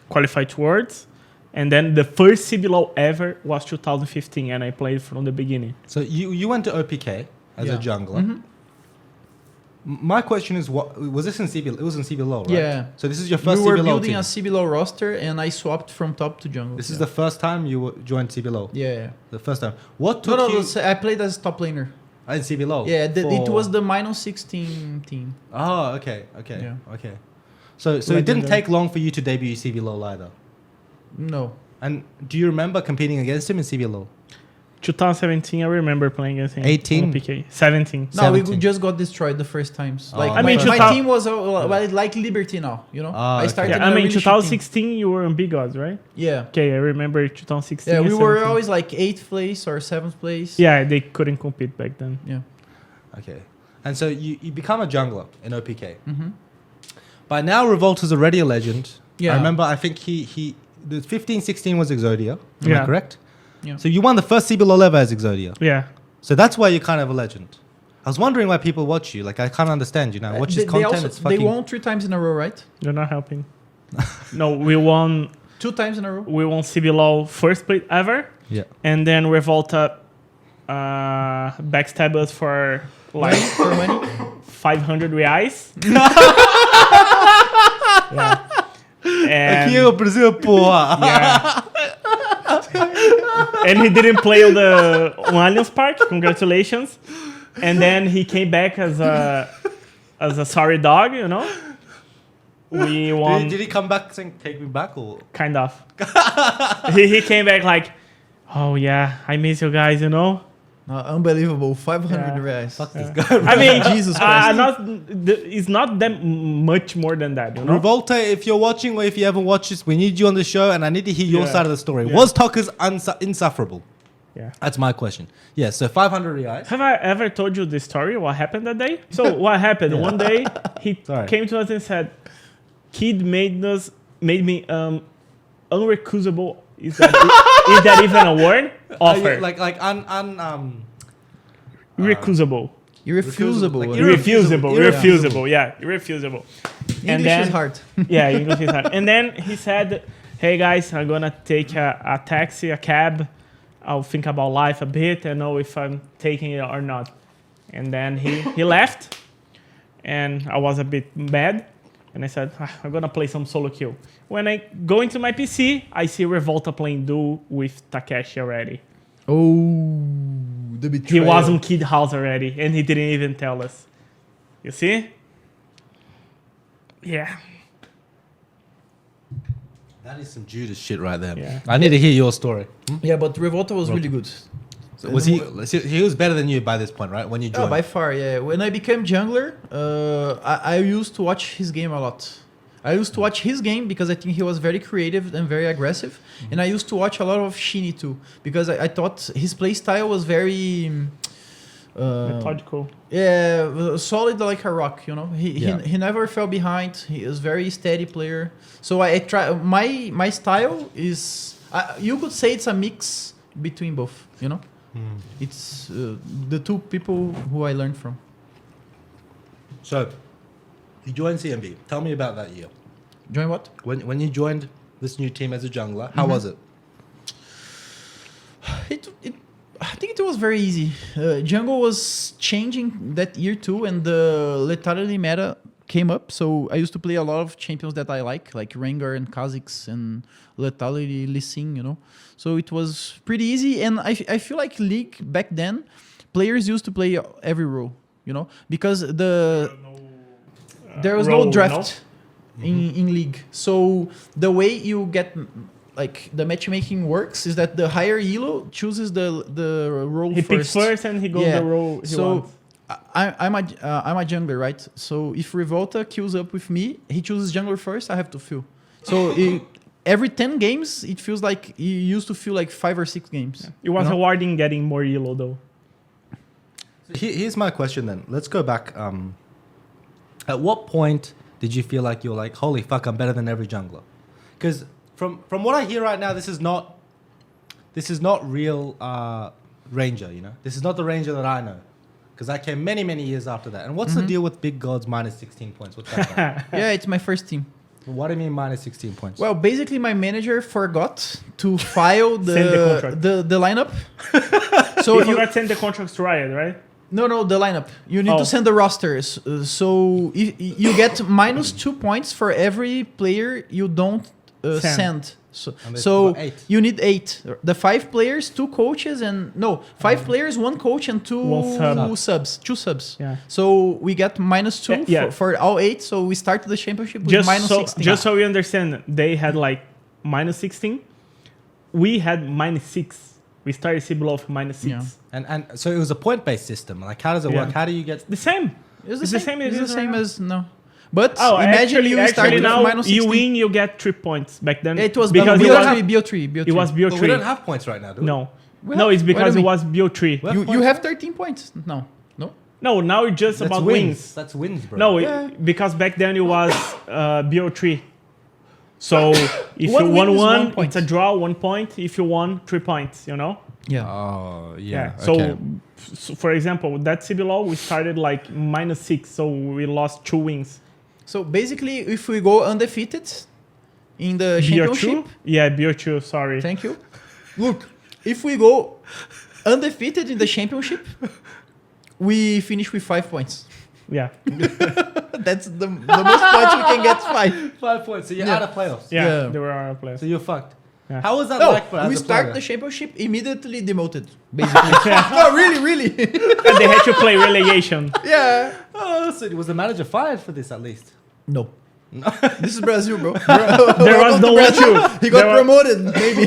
qualified towards. And then the first CBLOL ever was 2015 and I played from the beginning. So you went to OPK as a jungler. Mm-hmm. My question is, what was this in CBLOL? It was in CBLOL, right? Yeah. So this is your first We were CBLOL building team. a CBLOL roster and I swapped from top to jungle. This is the first time you joined CBLOL? Yeah. The first time. What took No, you... I played as top laner. In CBLOL? Yeah, it was the -16 team. Oh, okay. Yeah. Okay. So it didn't take long for you to debut CBLOL either? No. And do you remember competing against him in CBLOL? 2017, I remember playing against him. 18? on PK. 17. No, we 17. just got destroyed the first times. Oh, Like I mean, my 2000 team was like Liberty now, you know. Ah, I okay. started. Yeah, in I a mean, really shit team. 2016, you were on Big Odds, right? Yeah. Okay, I remember 2016. Yeah, and we were 17. always like 8th place or 7th place. Yeah, they couldn't compete back then. Yeah. Okay. And so you become a jungler in OPK. Mm-hmm. By now, Revolta's already a legend. Yeah. I remember, I think the 15-16 was Exodia. Am I Yeah. correct? Yeah. So you won the first CBLOL ever as Exodia. Yeah. So that's why you're kind of a legend. I was wondering why people watch you. Like, I can't understand, you know. I watch his content, it's they fucking... won 3 times in a row, right? You're not helping. No, we won 2 times in a row. We won CBLOL first place ever. Yeah. And then Revolta backstab us for like For money. 500 reais. Yeah. And, Aqui é o Brasil, porra! yeah. And he didn't play on Allianz Park. Congratulations. And then he came back as a sorry dog, you know. We won. Did he come back saying, take me back, or...? Kind of. he came back like, oh yeah, I miss you guys, you know. Unbelievable. 500 reais. Fuck this guy. I mean, Jesus Christ. it's not that much more than that, you know. Revolta, if you're watching or if you haven't watched this, we need you on the show and I need to hear your Yeah. side of the story. Yeah. Was Tucker's insufferable? Yeah. That's my question. Yeah, so 500 reais. Have I ever told you the story? What happened that day? So what happened? One day he Sorry. came to us and said, "Kid made me unrecusable. Is that even a word? Offer irrecusable. Irrefusable. Like Irrefusable. Yeah, irrefusable. English is hard. Yeah, English is hard. And then he said, "Hey guys, I'm gonna take a taxi, a cab. I'll think about life a bit and know if I'm taking it or not." And then he left, and I was a bit mad. And I said, I'm going to play some solo queue. When I go into my PC, I see Revolta playing duo with Takeshi already. Oh, the He betrayal. was on Kid House already, and he didn't even tell us. You see? Yeah. That is some Judas shit right there. Yeah. I need to hear your story. Yeah, but Revolta was really good. So was he was better than you by this point, right? When you Oh, joined? by far, yeah. When I became jungler, I used to watch his game a lot. I used to watch his game because I think he was very creative and very aggressive. And I used to watch a lot of Shinny too, because I thought his play style was very... Methodical. Yeah, solid like a rock, you know. Yeah. He never fell behind. He is very steady player. So I try. My style is... you could say it's a mix between both, you know. It's the two people who I learned from. So, you joined CMB. Tell me about that year. Join what? When you joined this new team as a jungler, how was it? I think it was very easy. Jungle was changing that year too, and the lethality meta came up. So I used to play a lot of champions that I like Rengar and Kha'Zix and lethality Lee Sin, you know. So it was pretty easy, and I feel like League back then, players used to play every role, you know, because there was no draft in League. So the way you get the matchmaking works is that the higher elo chooses the role He first. picks first and he goes the role he wants. I'm a jungler, right? So if Revolta queues up with me, he chooses jungler first, I have to fill. So every 10 games, it feels like you used to feel like 5 or 6 games. Yeah. It was rewarding getting more elo though. Here's my question then. Let's go back. At what point did you feel like you're like, holy fuck, I'm better than every jungler? Because from what I hear right now, this is not real Ranger, you know? This is not the Ranger that I know. Because I came many, many years after that. And what's the deal with Big Gods minus 16 points? What's that about? Yeah, it's my first team. What do you mean minus 16 points? Well, basically my manager forgot to file Send the contract. the lineup. So You forgot to send the contracts to Riot, right? No, the lineup. You need to send the rosters. So you get -2 points for every player you don't send. So 8. you need 8. The 5 players, 2 coaches, and 5 players, 1 coach, and 2 subs. 2 subs. Yeah. So we get -2 for all 8. So we started the championship with -16. Just so we understand, they had like -16. We had -6. We started CBLOL with -6. Yeah. And so it was a point-based system. Like, how does it work? How do you get... The same. It's the same as It's the it is same right as no. But now. imagine you started now with -16. you win, you get 3 points. Back then, It was because BO3. it was BO3. But we don't have points right now, do we? No, We no, have- it's because what it do you was BO3. What? You have 13 points. No. No, now it's just That's about wins. wins. That's wins, bro. No, Yeah. because back then it was BO3. So if One you win won is 1 one, point. it's a draw, 1 point. If you won, 3 points. You know. Yeah. Oh, yeah. Yeah. Okay. So, for example, with that CBLOL, we started like -6, so we lost 2 wins. So basically, if we go undefeated in the championship, BO2? Yeah, BO2. Sorry. thank you. Look, if we go undefeated in the championship, we finish with 5 points. Yeah. That's the most points we can get. 5. 5 points. So you're Yeah. out of playoffs. Yeah. Yeah. They were our players. So you're fucked. Yeah. How was that No, like for as we a start player? the championship immediately demoted. Basically, no, really. And they had to play relegation. Yeah. Oh, so was the manager fired for this at least? No. This is Brazil, bro. There was no one to. He got promoted, maybe.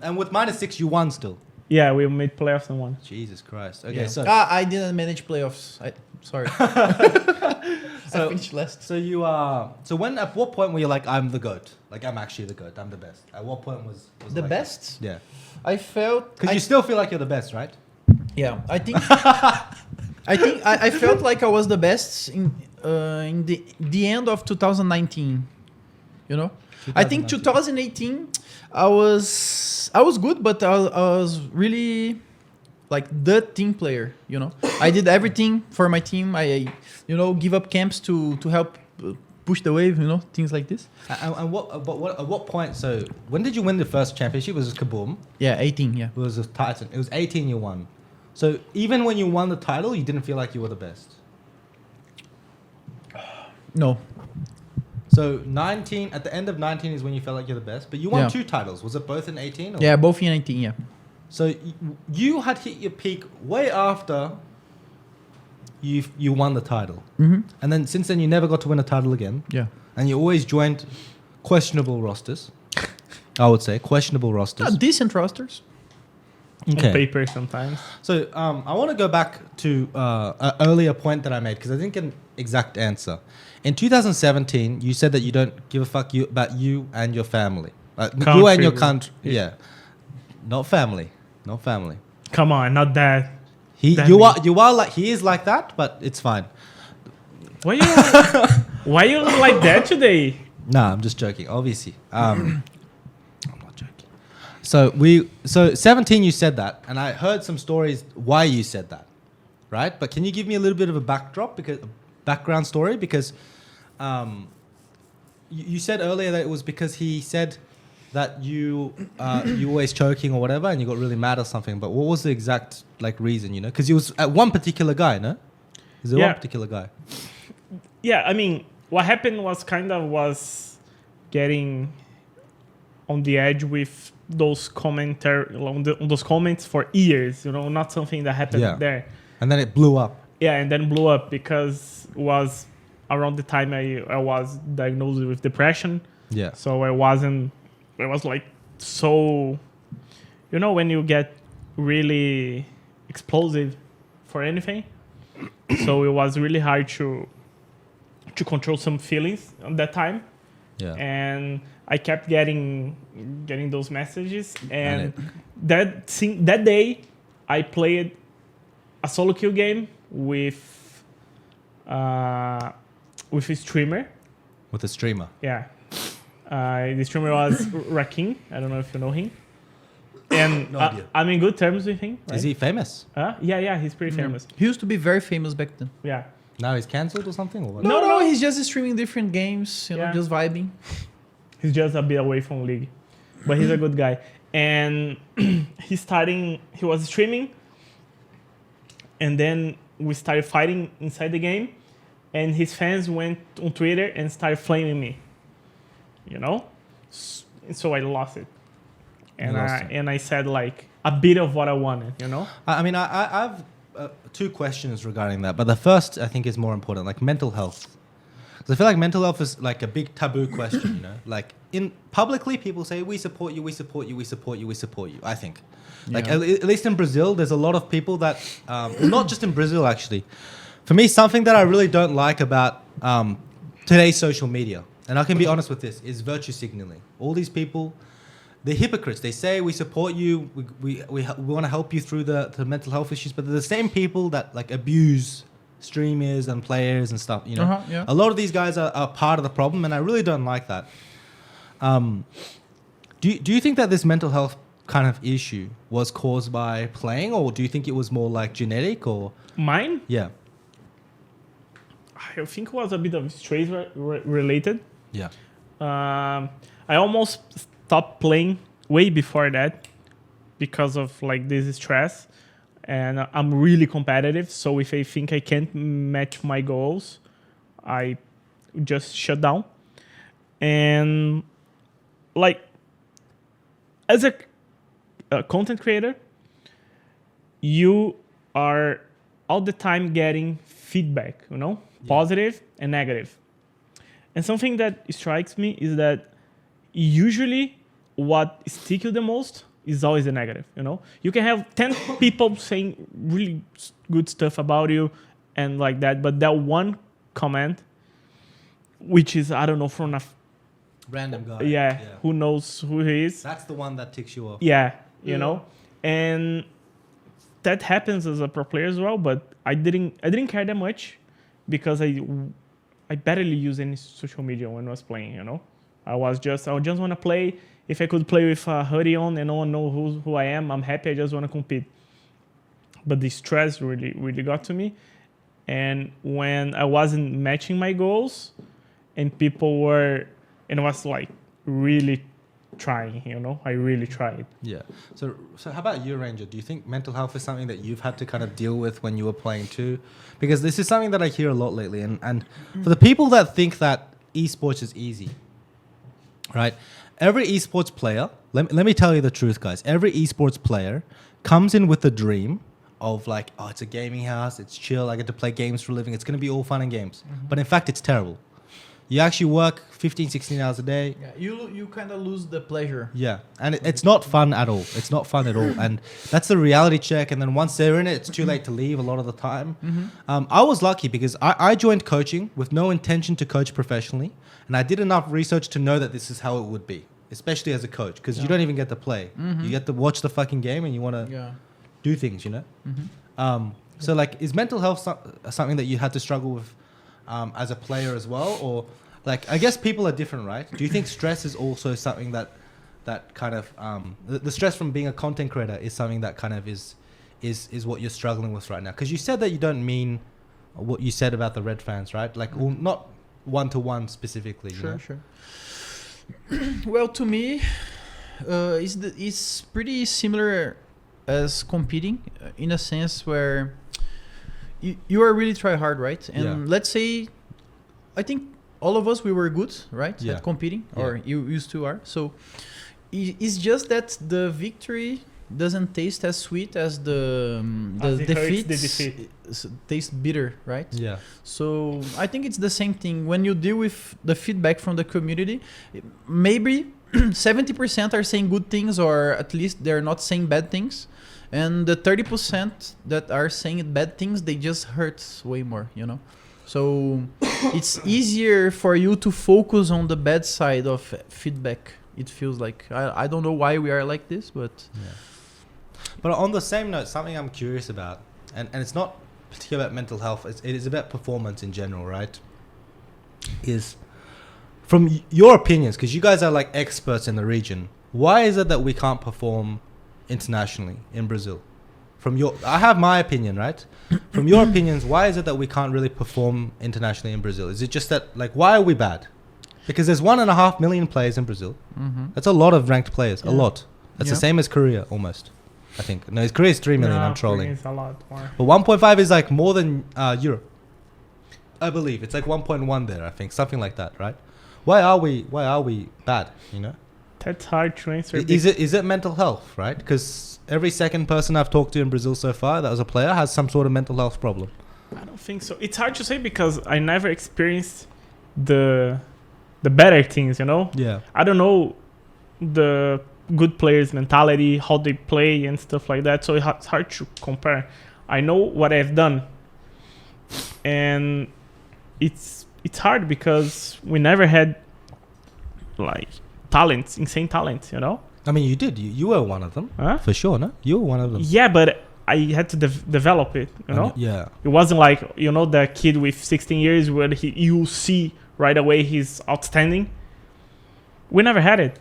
And with -6, you won still. Yeah, we made playoffs and won. Jesus Christ. Okay, Yeah. so I didn't manage playoffs. Sorry. I finished last. so you so when at what point were you like, I'm the goat? Like, I'm actually the goat. I'm the best. At what point was The like best? Yeah. I felt. Because you still feel like you're the best, right? Yeah, I think. I felt like I was the best in the end of 2019. You know, I think 2018 I was good, but I was really like the team player. You know, I did everything for my team. I give up camps to help push the wave. You know, things like this. And at what point? So when did you win the first championship? Was it Kaboom? Yeah, 18. Yeah. It was a Titan. It was 18 you won. So even when you won the title, you didn't feel like you were the best. No. So 19 at the end of 19 is when you felt like you're the best, but you won Yeah. 2 titles. Was it both in 18? Or? Yeah, both in 19. Yeah. So you had hit your peak way after you won the title, and then since then you never got to win a title again. Yeah. And you always joined questionable rosters. I would say questionable rosters. Decent rosters. On paper sometimes. So I want to go back to an earlier point that I made because I didn't get an exact answer. In 2017, you said that you don't give a fuck about you and your family. You and your country. Yeah. Not family. Not family. Come on, not that. You are like he is like that, but it's fine. Why you why you like that today? Nah, I'm just joking. Obviously, I'm not joking. So 17, you said that, and I heard some stories why you said that, right? But can you give me a little bit of a background story because you said earlier that it was because he said that you always choking or whatever, and you got really mad or something. But what was the exact reason? Because he was at one particular guy, no? Is there one particular guy? Yeah, I mean, what happened was was getting on the edge with those on those comments for years. Not something that happened there. And then it blew up. Yeah, and then blew up because it was around the time I was diagnosed with depression. Yeah. So I was like so, when you get really explosive for anything. So it was really hard to control some feelings at that time. Yeah. And I kept getting those messages. And that day I played a solo queue game with a streamer. With a streamer. Yeah. The streamer was Rakim. I don't know if you know him. And No idea. I'm in good terms with him. Right? Is he famous? Yeah, he's pretty famous. He used to be very famous back then. Yeah. Now he's cancelled or something? Or what? No, he's just streaming different games, just vibing. He's just a bit away from League. But he's a good guy. And he was streaming. And then we started fighting inside the game. And his fans went on Twitter and started flaming me. So I lost it. And I said a bit of what I wanted, I mean, I've 2 questions regarding that, but the first I think is more important, mental health. Because I feel like mental health is a big taboo question, in publicly people say we support you, we support you, we support you, we support you. I think, at least in Brazil, there's a lot of people that, not just in Brazil actually. For me, something that I really don't like about today's social media, and I can be honest with this, is virtue signaling. All these people. They're hypocrites. They say we support you, we want to help you through the mental health issues, but they're the same people that abuse streamers and players and stuff. A lot of these guys are part of the problem, and I really don't like that. Do you think that this mental health kind of issue was caused by playing, or do you think it was more genetic or mine? Yeah. I think it was a bit of stress related. Yeah. I almost stopped playing way before that because of this stress, and I'm really competitive. So if I think I can't match my goals, I just shut down. And as a content creator, you are all the time getting feedback, positive and negative. And something that strikes me is that usually what sticks you the most is always the negative, You can have 10 people saying really good stuff about you and like that, but that one comment, which is, I don't know, from a random guy. Yeah, who knows who he is. That's the one that ticks you off. Yeah, you know? And that happens as a pro player as well, but I didn't care that much because I barely use any social media when I was playing, I just want to play. If I could play with a hoodie on and no one knows who I am, I'm happy. I just want to compete. But the stress really, really got to me. And when I wasn't matching my goals and people were, and I was really trying, I really tried. Yeah. So how about you, Ranger? Do you think mental health is something that you've had to kind of deal with when you were playing too? Because this is something that I hear a lot lately. And for the people that think that esports is easy, right? Every esports player, let me tell you the truth, guys. Every esports player comes in with the dream of like, oh, it's a gaming house, it's chill, I get to play games for a living, it's going to be all fun and games. But in fact, it's terrible. You actually work 15, 16 hours a day. Yeah, you kind of lose the pleasure. Yeah, and it's not fun at all. It's not fun at all. And that's the reality check. And then once they're in it, it's too late to leave a lot of the time. I was lucky because I joined coaching with no intention to coach professionally. And I did enough research to know that this is how it would be, especially as a coach, because you don't even get to play. You get to watch the fucking game and you want to do things, you know? So like, is mental health something that you had to struggle with as a player as well? Or like, I guess people are different, right? Do you think stress is also something that kind of, the stress from being a content creator is something that kind of is what you're struggling with right now? Because you said that you don't mean what you said about the Red fans, right? Like, well, not one-to-one specifically. Sure, you know? sure. Well, to me, it's pretty similar as competing in a sense where you are really try hard, right? And let's say, I think all of us, we were good, right? At competing, or you used to are. So it's just that the victory doesn't taste as sweet as the defeat tastes bitter, right? Yeah. So I think it's the same thing. When you deal with the feedback from the community, maybe 70% are saying good things, or at least they're not saying bad things. And the 30% that are saying bad things, they just hurt way more, you know? So it's easier for you to focus on the bad side of feedback. It feels like, I don't know why we are like this, but... Yeah. But on the same note, something I'm curious about, and it's not particularly about mental health, it is about performance in general, right? Is from your opinions, because you guys are like experts in the region, why is it that we can't perform internationally in Brazil? I have my opinion, right? From your opinions, why is it that we can't really perform internationally in Brazil? Is it just that, like, why are we bad? Because there's 1.5 million players in Brazil. That's a lot of ranked players, a lot. That's the same as Korea, almost. I think. No, Korea is 3 million, I'm trolling. It's a lot more. But 1.5 is like more than Europe. I believe. It's like 1.1 there, I think. Something like that, right? Why are we bad, you know? That's hard to answer. Is it mental health, right? Because every second person I've talked to in Brazil so far that was a player has some sort of mental health problem. I don't think so. It's hard to say because I never experienced the better things, you know? Yeah. I don't know the good players' mentality, how they play and stuff like that. So it's hard to compare. I know what I've done. And it's hard because we never had like talents, insane talents, you know? I mean, you did. You were one of them. Huh? For sure, no? You were one of them. Yeah, but I had to develop it, you know? Yeah. It wasn't like, you know, the kid with 16 years where you see right away he's outstanding. We never had it.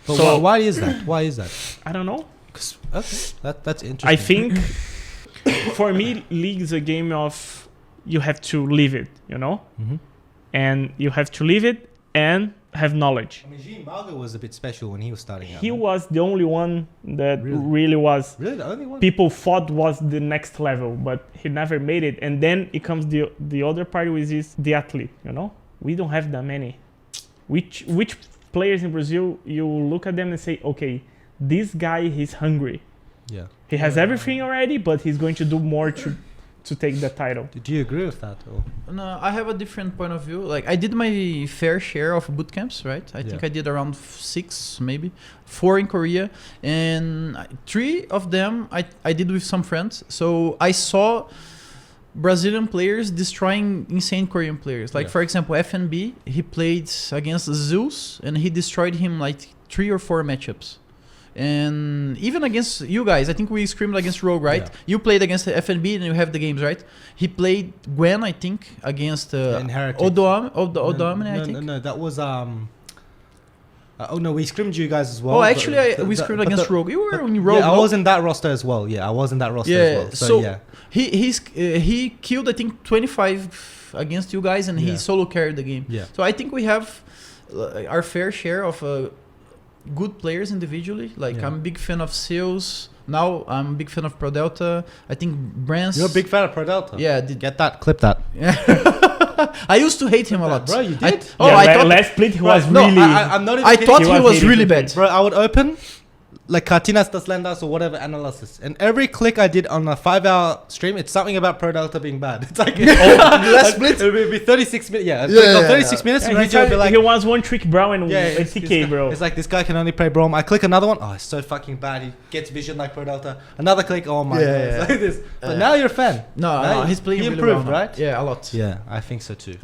But so why is that? Why is that? I don't know. Okay, that's interesting. I think for me, league is a game of you have to live it, you know? And you have to live it and have knowledge. I mean, Jean Malga was a bit special when he was starting out. He was the only one that really was. Really, the only one? People thought was the next level, but he never made it. And then it comes the other part, which is the athlete, you know? We don't have that many. Which players in Brazil, you look at them and say, okay, this guy, he's hungry. Yeah. He has everything already, but he's going to do more to take the title. Do you agree with that? Or? No, I have a different point of view. Like, I did my fair share of boot camps, right? I think I did around 6, maybe 4 in Korea, and 3 of them I did with some friends. So I saw Brazilian players destroying insane Korean players. Like, for example, FNB, he played against Zeus and he destroyed him like 3 or 4 matchups. And even against you guys, I think we screamed against Rogue, right? Yeah. You played against the FNB and you have the games, right? He played Gwen, I think, against Odoamne, I think. No, that was oh no, we scrimmed you guys as well. Oh, actually, we scrimmed against Rogue. You were on Rogue. Yeah, I was in that roster as well. Yeah, I was in that roster as well. So yeah, he killed, I think, 25 against you guys, and he solo carried the game. Yeah. So I think we have our fair share of good players individually. Like I'm a big fan of SEEL. Now I'm a big fan of Pro Delta. I think Brands. You're a big fan of Pro Delta. Yeah, get that, clip that. I used to hate him a lot. Bro, you did? I thought last split he was no, really. I'm not even I kidding. thought He he was was really hating bad. Bro, I would open like Cartinas das Lendas or whatever analysis, and every click I did on a 5-hour stream, it's something about Pro Delta being bad. It's like last split. It would be 36 minutes. Yeah, Yeah, 36 minutes. And he, Reggie would be like, he was one trick bro and it's TK bro. It's like this guy can only play Braum. I click another one. Oh, it's so fucking bad. He gets vision like Pro Delta. Another click. Oh my god. It's like this. But now you're a fan. No, he's playing he really improved, well now. right? Yeah, a lot. Yeah, I think so too.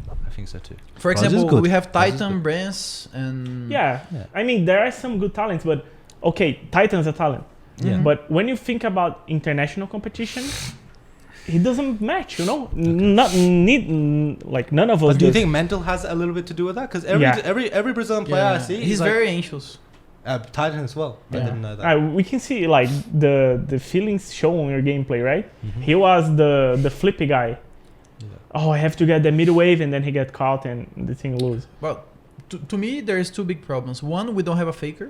For Raj is example, good. we have Raj is Titan, good. Brance, and Yeah. Yeah. I mean there are some good talents, but okay, Titan's a talent. Yeah. But when you think about international competition, he doesn't match, you know. Not need like none of us. But do you does. think mental has a little bit to do with that? Because Yeah. every Brazilian player I see, he's like, very anxious. Titan as well. I Yeah. didn't know that. We can see like the feelings show on your gameplay, right? Mhm. He was the flippy guy. Yeah. Oh, I have to get the mid wave, and then he get caught and the thing lose. Well, to me, there's two big problems. One, we don't have a faker.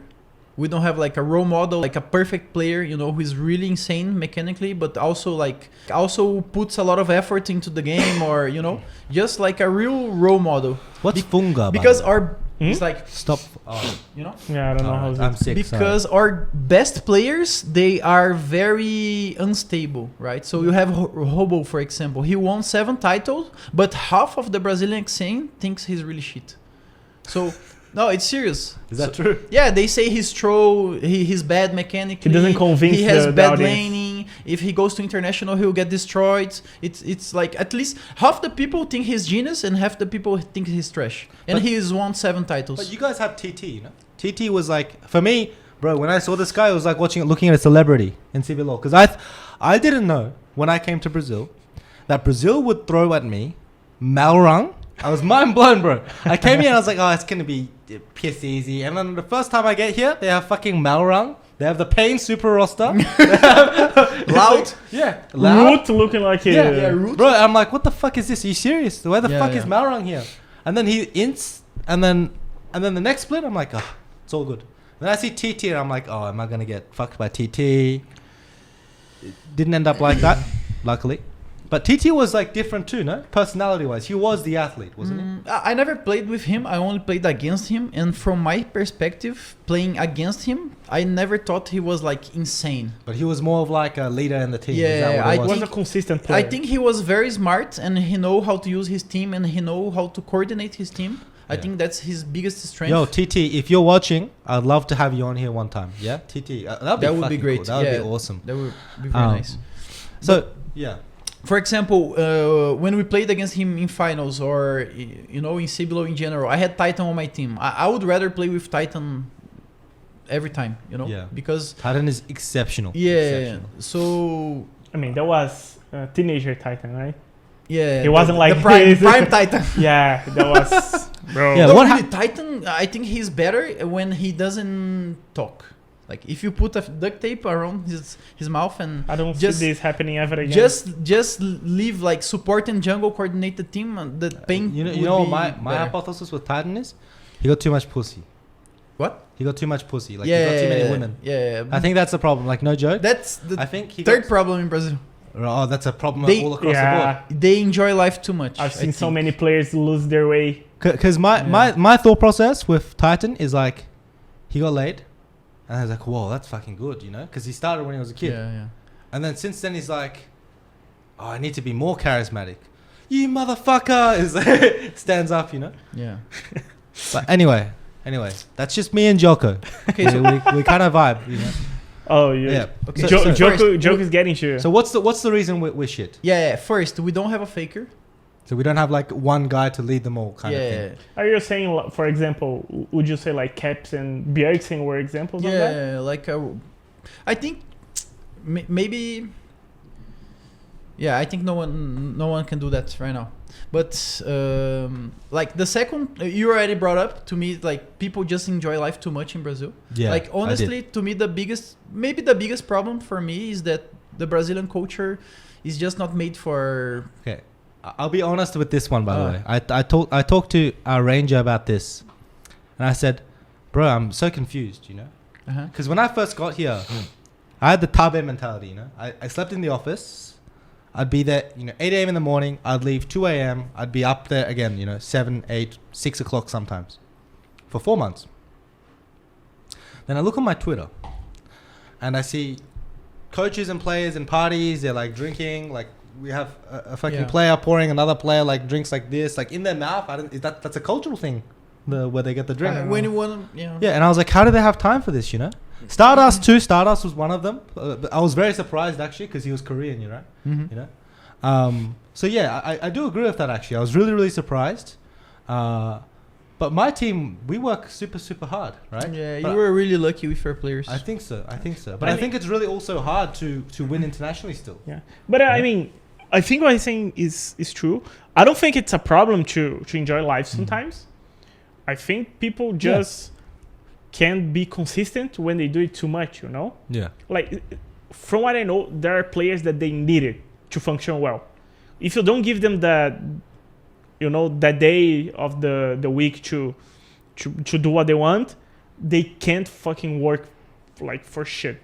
We don't have like a role model, like a perfect player, you know, who is really insane mechanically, but also puts a lot of effort into the game, or you know, just like a real role model. What's Funga? by Because the way? our it's like Stop. Oh, you know. Yeah, I don't know how. I'm sick. Because our best players, they are very unstable, right? So you have Hobo, for example. He won 7 titles, but half of the Brazilian scene thinks he's really shit. So, no, it's serious. Is that So- true? Yeah, they say he's troll, he's bad mechanically. He doesn't convince He has the bad audience. laning. If he goes to international, he'll get destroyed. It's like at least half the people think he's genius and half the people think he's trash. And But- he's won 7 titles. But you guys have TT, you know? TT was like, for me, bro, when I saw this guy, it was like looking at a celebrity in CBLOL. Because I didn't know when I came to Brazil that Brazil would throw at me Malrang. I was mind blown, bro. I came here and I was like, oh, it's going to be piss easy. And then the first time I get here, they have fucking Malrang. They have the Pain Super roster. Loud. Yeah. Loud. Root looking like a. Yeah, Root. Bro, I'm like, what the fuck is this? Are you serious? Where the Yeah, fuck yeah. is Malrang here? And then he ints, and then the next split, I'm like, oh, it's all good. Then I see TT, and I'm like, oh, am I gonna get fucked by TT? It didn't end up like that, luckily. But TT was like different too, no? Personality-wise, he was the athlete, wasn't he? I never played with him. I only played against him. And from my perspective, playing against him, I never thought he was like insane. But he was more of like a leader in the team. Yeah, Is that what I it was? was a consistent player. I think he was very smart and he know how to use his team and he know how to coordinate his team. I Yeah. think that's his biggest strength. Yo, TT, if you're watching, I'd love to have you on here one time. Yeah, TT, that'd be That would be fucking great. Cool. That would Yeah. be awesome. That would be very nice. So yeah. For example, when we played against him in finals or you know in CBLOL in general, I had Titan on my team. I would rather play with Titan every time, you know, Yeah. because Titan is exceptional. yeah. Exceptional. So I mean, that was teenager Titan, right? yeah, He wasn't like the prime, this. prime Titan. Yeah, that was bro. Yeah, No, what really, Titan. I think he's better when he doesn't talk. Like if you put a duct tape around his mouth and I don't just- see this happening ever again. just leave like support and jungle coordinate the team. The pain. You would know be my better. hypothesis with Titan is he got too much pussy. What? He got too much pussy. Like yeah, he got too many women. Yeah, I think that's the problem. Like no joke. that's the I think he third got, problem in Brazil. Oh, that's a problem They- all across yeah, the board. They enjoy life too much. I've I seen so think. many players lose their way. Because my thought process with Titan is like he got laid, and I was like, whoa, that's fucking good, you know? Because he started when he was a kid, Yeah, yeah. and then since then he's like, oh, I need to be more charismatic. You motherfucker is stands up, you know. Yeah. But anyway, that's just me and Joko. Okay, we, so we kind of vibe, you know. Oh, yeah. Yeah. okay, Jo- so Joko, first, Joko is getting sure. So what's the reason we're shit? yeah, first we don't have a faker. So we don't have like one guy to lead them all, kind of Yeah, thing. Are you saying, for example, would you say like Caps and Bjergsen were examples of that? yeah, like I think maybe. Yeah, I think no one can do that right now. But like the second you already brought up to me, like people just enjoy life too much in Brazil. Yeah, Like I did. honestly, to me the biggest problem for me is that the Brazilian culture is just not made for. Okay, I'll be honest with this one, by the way. I talked to our ranger about this, and I said, bro, I'm so confused, you know, Uh-huh. because when I first got here, I had the tabe mentality, you know. I slept in the office, I'd be there, 8 a.m. in the morning. I'd leave 2 a.m. I'd be up there again, 7, 8, 6 o'clock sometimes for 4 months. Then I look on my Twitter and I see coaches and players and parties. They're like drinking, like we have a fucking player pouring another player like drinks like this, like in their mouth. That's a cultural thing, where they get the drink. When you want, Yeah, and I was like, how do they have time for this, Stardust too. Stardust was one of them. I was very surprised actually because he was Korean, So yeah, I do agree with that actually. I was really, really surprised. But my team, we work super, super hard, right? Yeah, but you were really lucky with your players. I think so. But I think it's really also hard to win internationally still. Yeah, but I mean, I think what he's saying is true. I don't think it's a problem to enjoy life sometimes. I think people just can't be consistent when they do it too much, Yeah. Like, from what I know, there are players that they need it to function well. If you don't give them that day of the week to do what they want, they can't fucking work like for shit.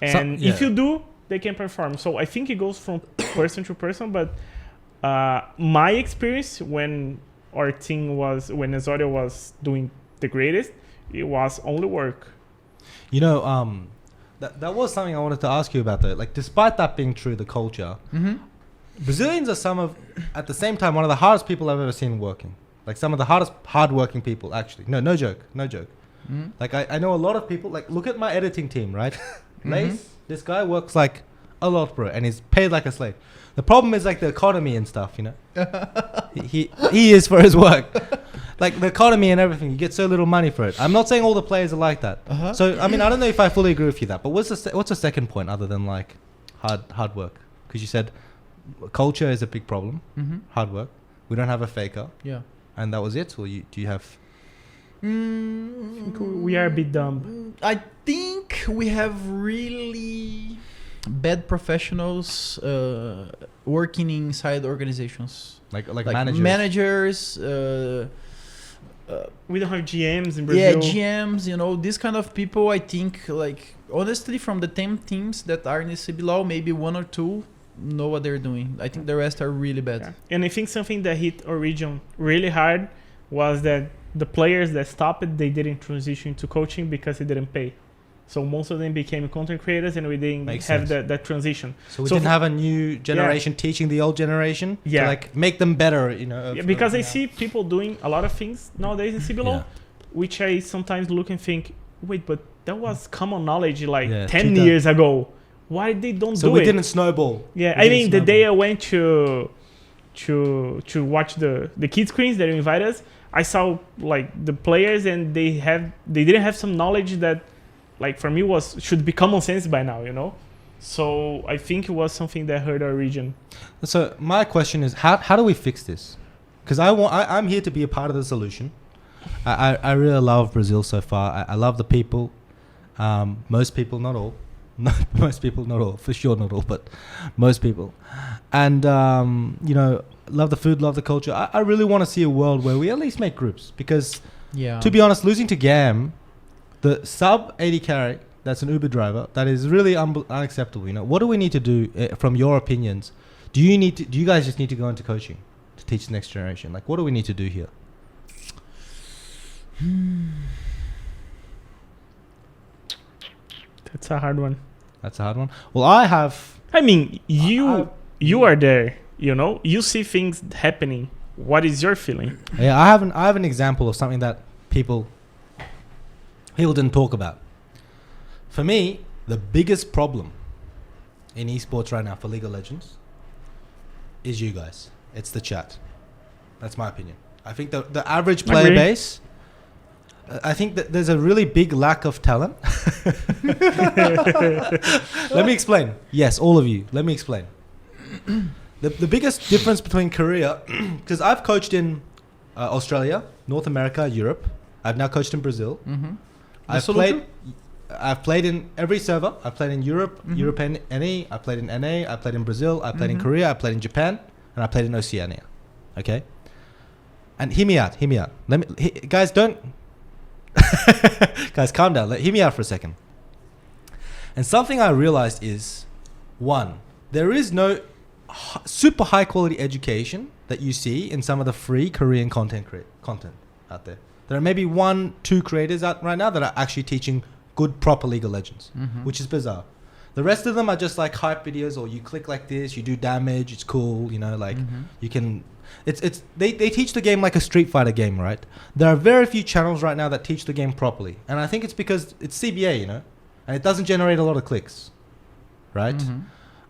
And if you do, they can perform. So I think it goes from person to person. But my experience when our team when Osorio was doing the greatest, it was only work. That was something I wanted to ask you about though. Like, despite that being true, the culture, Brazilians are at the same time, one of the hardest people I've ever seen working. Like some of the hardworking people, actually. No joke. Like I know a lot of people. Like, look at my editing team, right? Lace, this guy works like a lot, bro, and he's paid like a slave. The problem is like the economy and stuff, he is for his work. Like the economy and everything, you get so little money for it. I'm not saying all the players are like that. So I mean, I don't know if I fully agree with you that. But what's the second point other than like hard work? Because you said culture is a big problem. Hard work. We don't have a faker. Yeah. And that was it. Or do you have? I think we are a bit dumb. I think we have really bad professionals working inside organizations. Like managers. We don't have GMs in Brazil. Yeah, GMs, these kind of people, I think, like, honestly, from the 10 teams that are in the CBLOL, maybe 1 or 2 know what they're doing. I think the rest are really bad. Yeah. And I think something that hit our region really hard was that the players that stopped it, they didn't transition to coaching because it didn't pay. So most of them became content creators, and we didn't have that transition. So we didn't have a new generation teaching the old generation to like make them better, because I see people doing a lot of things nowadays in CBLOL, which I sometimes look and think, wait, but that was common knowledge like 10 years ago. Why they don't do it? So we didn't snowball. Yeah, I mean, the day I went to watch the kids screens that invite us, I saw like the players, and they didn't have some knowledge that, like, for me should be common sense by now, So I think it was something that hurt our region. So my question is, how do we fix this? Because I'm here to be a part of the solution. I really love Brazil so far. I love the people. Most people, not all. Most people, not all. For sure, not all, but most people. And love the food, love the culture. I really want to see a world where we at least make groups. Because to be honest, losing to GAM, the sub 80 carry, that's an Uber driver, that is really unacceptable. What do we need to do from your opinions? Do you guys just need to go into coaching to teach the next generation? Like, what do we need to do here? That's a hard one. Well, I mean, you are there, you see things happening. What is your feeling? Yeah, I have an example of something that people didn't talk about. For me, the biggest problem in esports right now for League of Legends is you guys. It's the chat. That's my opinion. I think the average player base, I think that there's a really big lack of talent. Let me explain. Yes, all of you. Let me explain. The biggest difference between Korea, because I've coached in Australia, North America, Europe. I've now coached in Brazil. I've played in every server. I've played in Europe, European NE. I played in NA. I played in Brazil. I played in Korea. I played in Japan, and I played in Oceania. Okay. And hear me out. Guys, don't. Guys, calm down. Hear me out for a second. And something I realized is, one, there is no super high quality education that you see in some of the free Korean content out there. There are maybe 1-2 creators out right now that are actually teaching good, proper League of Legends, which is bizarre. The rest of them are just like hype videos, or you click like this, you do damage, it's cool, you know, like you can. They teach the game like a Street Fighter game, right? There are very few channels right now that teach the game properly, and I think it's because it's CBA, you know, and it doesn't generate a lot of clicks, right?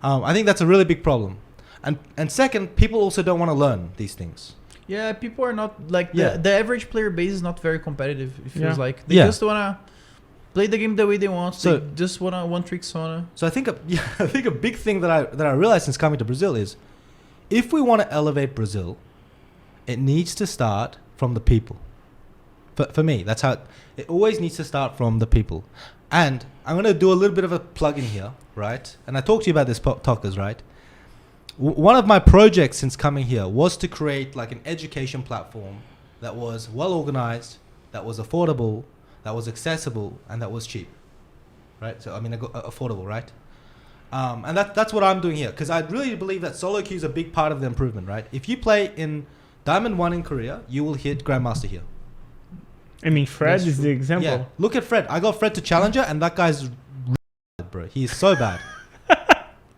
I think that's a really big problem, and second, people also don't want to learn these things. Yeah, people are not like the average player base is not very competitive. It feels like they just wanna play the game the way they want. So they just wanna one trick Sona. So I think a big thing that I realized since coming to Brazil is, if we want to elevate Brazil, it needs to start from the people. For me, that's how it always needs to start from the people. And I'm going to do a little bit of a plug in here, right? And I talked to you about this, Talkers, right? One of my projects since coming here was to create like an education platform that was well organized, that was affordable, that was accessible, and that was cheap, right? So I mean, affordable, right? And that's what I'm doing here, because I really believe that solo queue is a big part of the improvement, right? If you play in Diamond 1 in Korea, you will hit Grandmaster here. I mean, Fred is the example. Yeah, look at Fred. I got Fred to Challenger, and that guy's bro. He is so bad.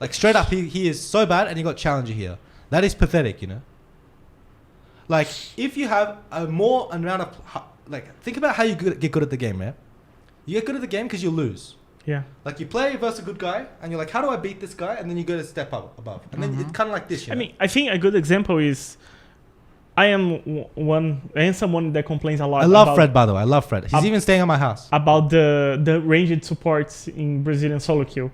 Like, straight up, he is so bad, and he got Challenger here. That is pathetic, you know? Like, if you have a more amount of... Like, think about how you get good at the game, man. You get good at the game because you lose. Yeah. Like, you play versus a good guy, and you're like, how do I beat this guy? And then you go to step up above. And then it's kind of like this, you know? I mean, I think a good example is... I am someone that complains a lot. I love Fred, by the way. I love Fred. He's even staying at my house. About the ranged supports in Brazilian solo queue,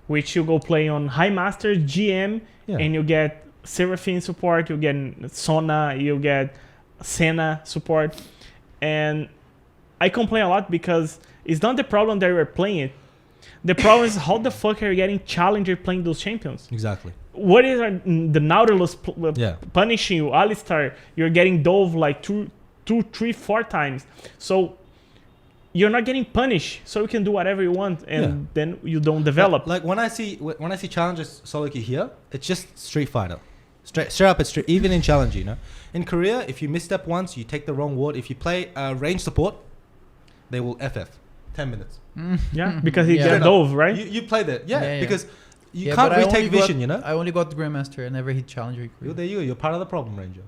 which you go play on High Master, GM, and you get Seraphine support, you get Sona, you get Senna support. And I complain a lot because it's not the problem that you're playing it. The problem is how the fuck are you getting Challenger playing those champions? Exactly. What is the Nautilus punishing you? Alistar, you're getting Dove like 2, 3, 4 times. So you're not getting punished, so you can do whatever you want, and then you don't develop. Like when I see Challengers solo queue here, it's just Street Fighter. Straight up, it's even in Challenge, you know. In Korea, if you misstep once, you take the wrong ward. If you play range support, they will FF 10 minutes. Yeah, because he gets Dove, right? You play that, because you can't retake vision, you know. I only got Grandmaster. I never hit Challenger. There you go. You're part of the problem, Ranger.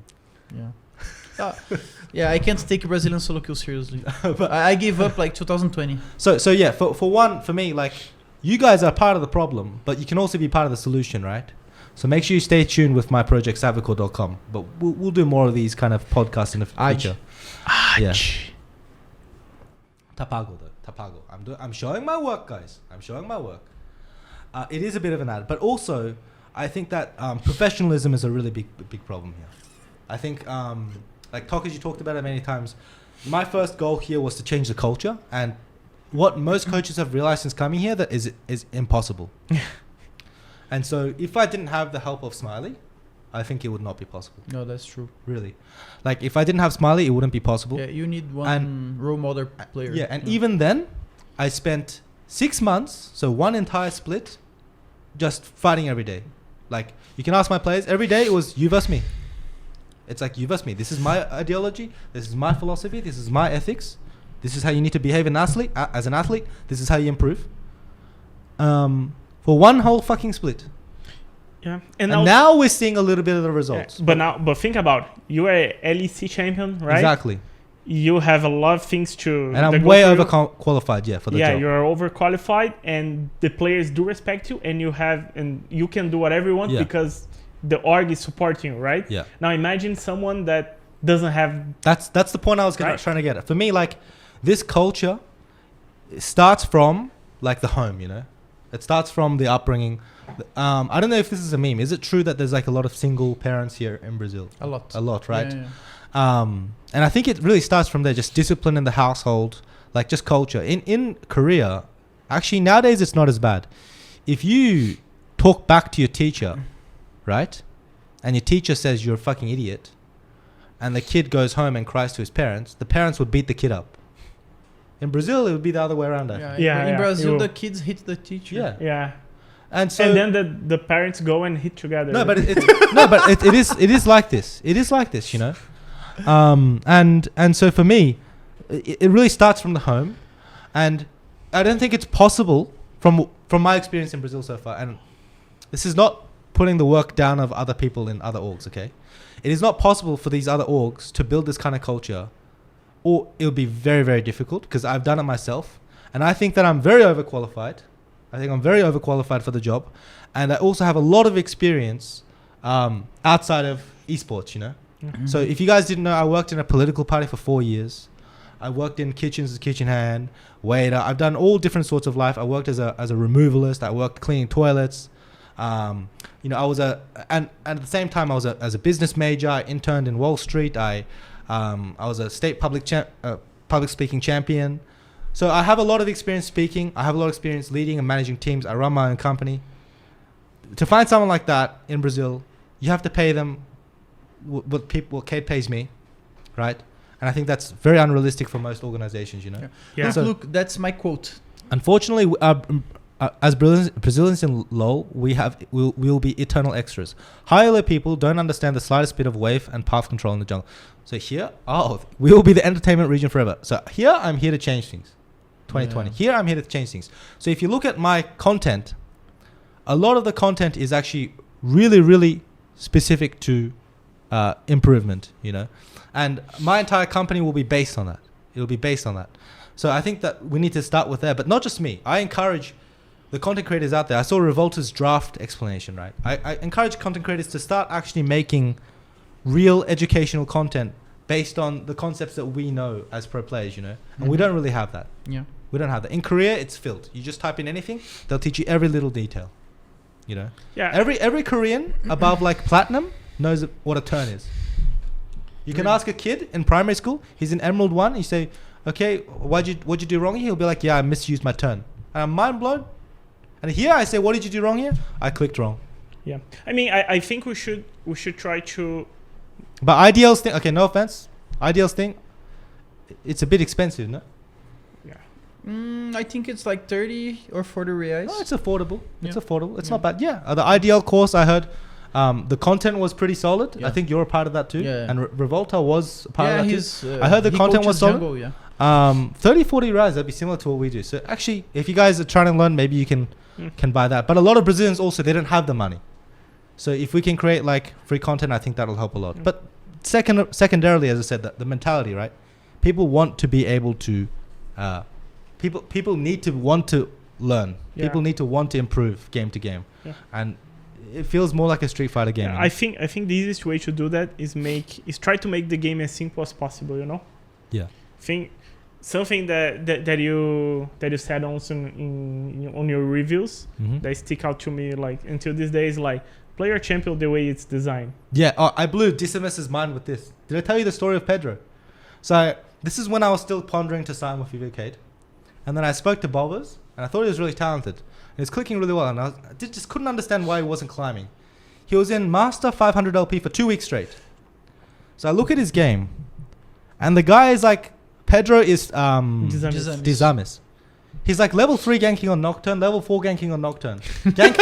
Yeah. I can't take Brazilian solo queue seriously. I gave up like 2020. So yeah, for me, like, you guys are part of the problem, but you can also be part of the solution, right? So make sure you stay tuned with my project savico.com. But we'll do more of these kind of podcasts in the future. Yeah. Tapago though. Tapago. I'm showing my work, guys. I'm showing my work. It is a bit of an ad, but also I think that professionalism is a really big problem here. I think, like Talkers, you talked about it many times. My first goal here was to change the culture, and what most coaches have realized since coming here that is impossible. And so, if I didn't have the help of Smiley, I think it would not be possible. No, that's true. Really, like if I didn't have Smiley, it wouldn't be possible. Yeah, you need one role model player. Yeah, and even then, I spent 6 months, so one entire split, just fighting every day. Like, you can ask my players, every day it was you versus me. It's like you versus me. This is my ideology. This is my philosophy. This is my ethics. This is how you need to behave as an athlete. This is how you improve. For one whole fucking split. Yeah, and now we're seeing a little bit of the results. Yeah, but think about it. You are a LEC champion, right? Exactly. You have a lot of things to... And I'm way overqualified, for the job. Yeah, you're overqualified, and the players do respect you, and you can do whatever you want because the org is supporting you, right? Yeah. Now imagine someone that doesn't have... That's the point I was trying to get at. For me, like, this culture starts from, like, the home, you know? It starts from the upbringing. I don't know if this is a meme. Is it true that there's, like, a lot of single parents here in Brazil? A lot, right? Yeah. And I think it really starts from there, just discipline in the household, like just culture. In Korea, actually nowadays it's not as bad. If you talk back to your teacher, right, and your teacher says you're a fucking idiot, and the kid goes home and cries to his parents, the parents would beat the kid up. In Brazil, it would be the other way around. In Brazil, the kids hit the teacher. Yeah. And so And then the parents go and hit together. no, but it is like this. It is like this, you know. And so for me, it really starts from the home, and I don't think it's possible from my experience in Brazil so far. And this is not putting the work down of other people in other orgs. Okay, it is not possible for these other orgs to build this kind of culture, or it would be very, very difficult because I've done it myself, and I think that I'm very overqualified. I think I'm very overqualified for the job, and I also have a lot of experience outside of esports, you know. Mhm. So if you guys didn't know, I worked in a political party for 4 years. I worked in kitchens as kitchen hand, waiter. I've done all different sorts of life. I worked as a removalist. I worked cleaning toilets. You know, I was and at the same time I was as a business major. I interned in Wall Street. I was a state public speaking champion. So I have a lot of experience speaking. I have a lot of experience leading and managing teams. I run my own company. To find someone like that in Brazil, you have to pay them what Kate pays me, right? And I think that's very unrealistic for most organizations, you know. Yeah. Look, So- look, that's my quote. Unfortunately, as Brazilians in LoL, we'll be eternal extras. High-level people don't understand the slightest bit of wave and path control in the jungle. So here, we will be the entertainment region forever. So here, I'm here to change things. 2020. Yeah. Here, I'm here to change things. So if you look at my content, a lot of the content is actually really, really specific to improvement, you know. And my entire company will be based on that. It'll be based on that. So I think that we need to start with there, but not just me. I encourage the content creators out there. I saw Revolta's draft explanation, right? I encourage content creators to start actually making real educational content based on the concepts that we know as pro players, you know. And we Mhm. don't really have that. Yeah. We don't have that. In Korea, it's filled. You just type in anything, they'll teach you every little detail, you know. Yeah. Every Korean above like platinum knows what a turn is. You can Really? ask a kid in primary school, he's in Emerald 1, you say, okay, what'd you do wrong here? He'll be like, yeah, I misused my turn. And I'm mind blown. And here I say, what did you do wrong here? I clicked wrong. Yeah. I mean, I think we should try to. But Ideal's thing, okay, no offense. Ideal's thing, it's a bit expensive, no? Yeah. I think it's like 30 or 40 reais. No, it's affordable. It's Yeah. affordable. It's Yeah. not bad. Yeah. The Ideal course I heard, the content was pretty solid. Yeah. I think you're a part of that too. Yeah. And Revolta was a part of that too. he's. I heard the he content was coaches solid. jungle, yeah. 30, 40 rides, that'd be similar to what we do. So actually, if you guys are trying to learn, maybe you can Mm. buy that. But a lot of Brazilians also, they don't have the money. So if we can create like free content, I think that'll help a lot. Mm. But secondarily, as I said, the mentality, right? People want to be able to, people need to want to learn. Yeah. People need to want to improve game to game. Yeah. And it feels more like a Street Fighter game. Yeah, I think the easiest way to do that is try to make the game as simple as possible. You know. Yeah. Think something that you said also on your reviews Mhm. that stick out to me like until these days, like play your champion the way it's designed. Yeah, I blew Decimus's mind with this. Did I tell you the story of Pedro? So this is when I was still pondering to sign with Evocade. And then I spoke to Bulbers, and I thought he was really talented. And he was clicking really well, and I just couldn't understand why he wasn't climbing. He was in Master 500 LP for 2 weeks straight. So I look at his game, and the guy is like, Pedro is Disamis. Disamis. He's like level 3 ganking on Nocturne, level 4 ganking on Nocturne. Gank,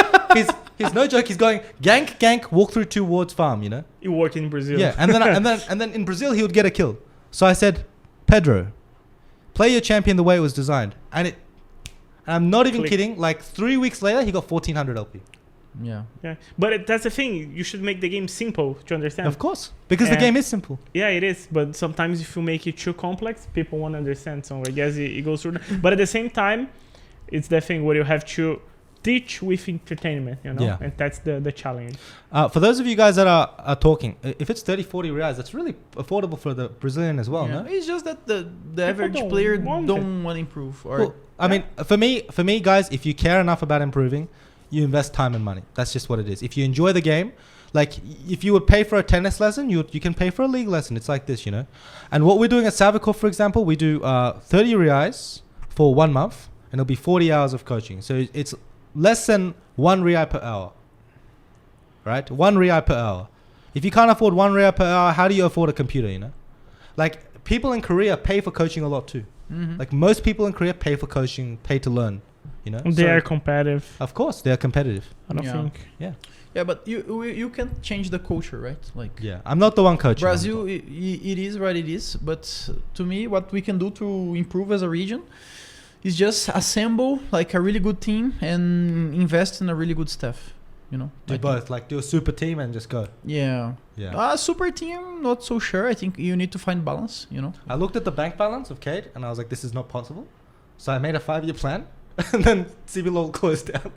he's no joke, he's going gank, walk through 2 wards farm, you know? It worked in Brazil. Yeah, and then in Brazil he would get a kill. So I said, Pedro, play your champion the way it was designed. And I'm not even Click. kidding, like 3 weeks later he got 1400 LP. Yeah. Yeah, but that's the thing. You should make the game simple to understand. Of course, because the And- game is simple. Yeah, it is. But sometimes if you make it too complex, people won't understand. So I guess it goes through. But at the same time, it's the thing where you have to teach with entertainment, you know? Yeah. And that's the challenge. For those of you guys that are talking, if it's 30, 40 reais, that's really affordable for the Brazilian as well, Yeah. no? It's just that the average don't player want don't want to improve. Or Well, I mean, for me, guys, if you care enough about improving, you invest time and money. That's just what it is. If you enjoy the game, like if you would pay for a tennis lesson, you can pay for a league lesson. It's like this, you know. And what we're doing at Savicor, for example, we do 30 reais for 1 month, and it'll be 40 hours of coaching. So it's less than 1 real per hour, right? 1 real per hour. If you can't afford 1 real per hour, how do you afford a computer, you know? Like people in Korea pay for coaching a lot too. Mhm. Like most people in Korea pay for coaching, pay to learn. You know, They are competitive. Of course, they're competitive. I don't Yeah. think. Yeah, but you can change the culture, right? Like Yeah, I'm not the one coaching. Brazil, it is what it is. But to me, what we can do to improve as a region is just assemble like a really good team and invest in a really good staff. You know, Do both, like do a super team and just go. Yeah. Yeah. Super team, not so sure. I think you need to find balance. You know. I looked at the bank balance of Cade and I was like, this is not possible. So I made a 5-year plan, and then CBLOL closed down.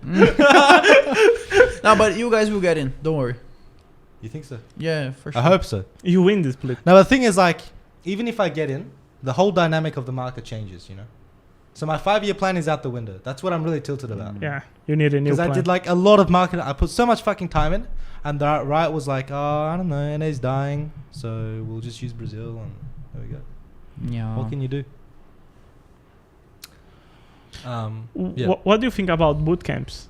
No, but you guys will get in. Don't worry. You think so? Yeah, for sure. I hope so. You win this split. Now the thing is, like, even if I get in, the whole dynamic of the market changes. You know. So my 5-year plan is out the window. That's what I'm really tilted about. Yeah, you need a new Because plan. I did like a lot of marketing. I put so much fucking time in, and the Riot was like, oh, I don't know, NA's dying, so we'll just use Brazil, and there we go. Yeah. What can you do? Yeah. What do you think about boot camps?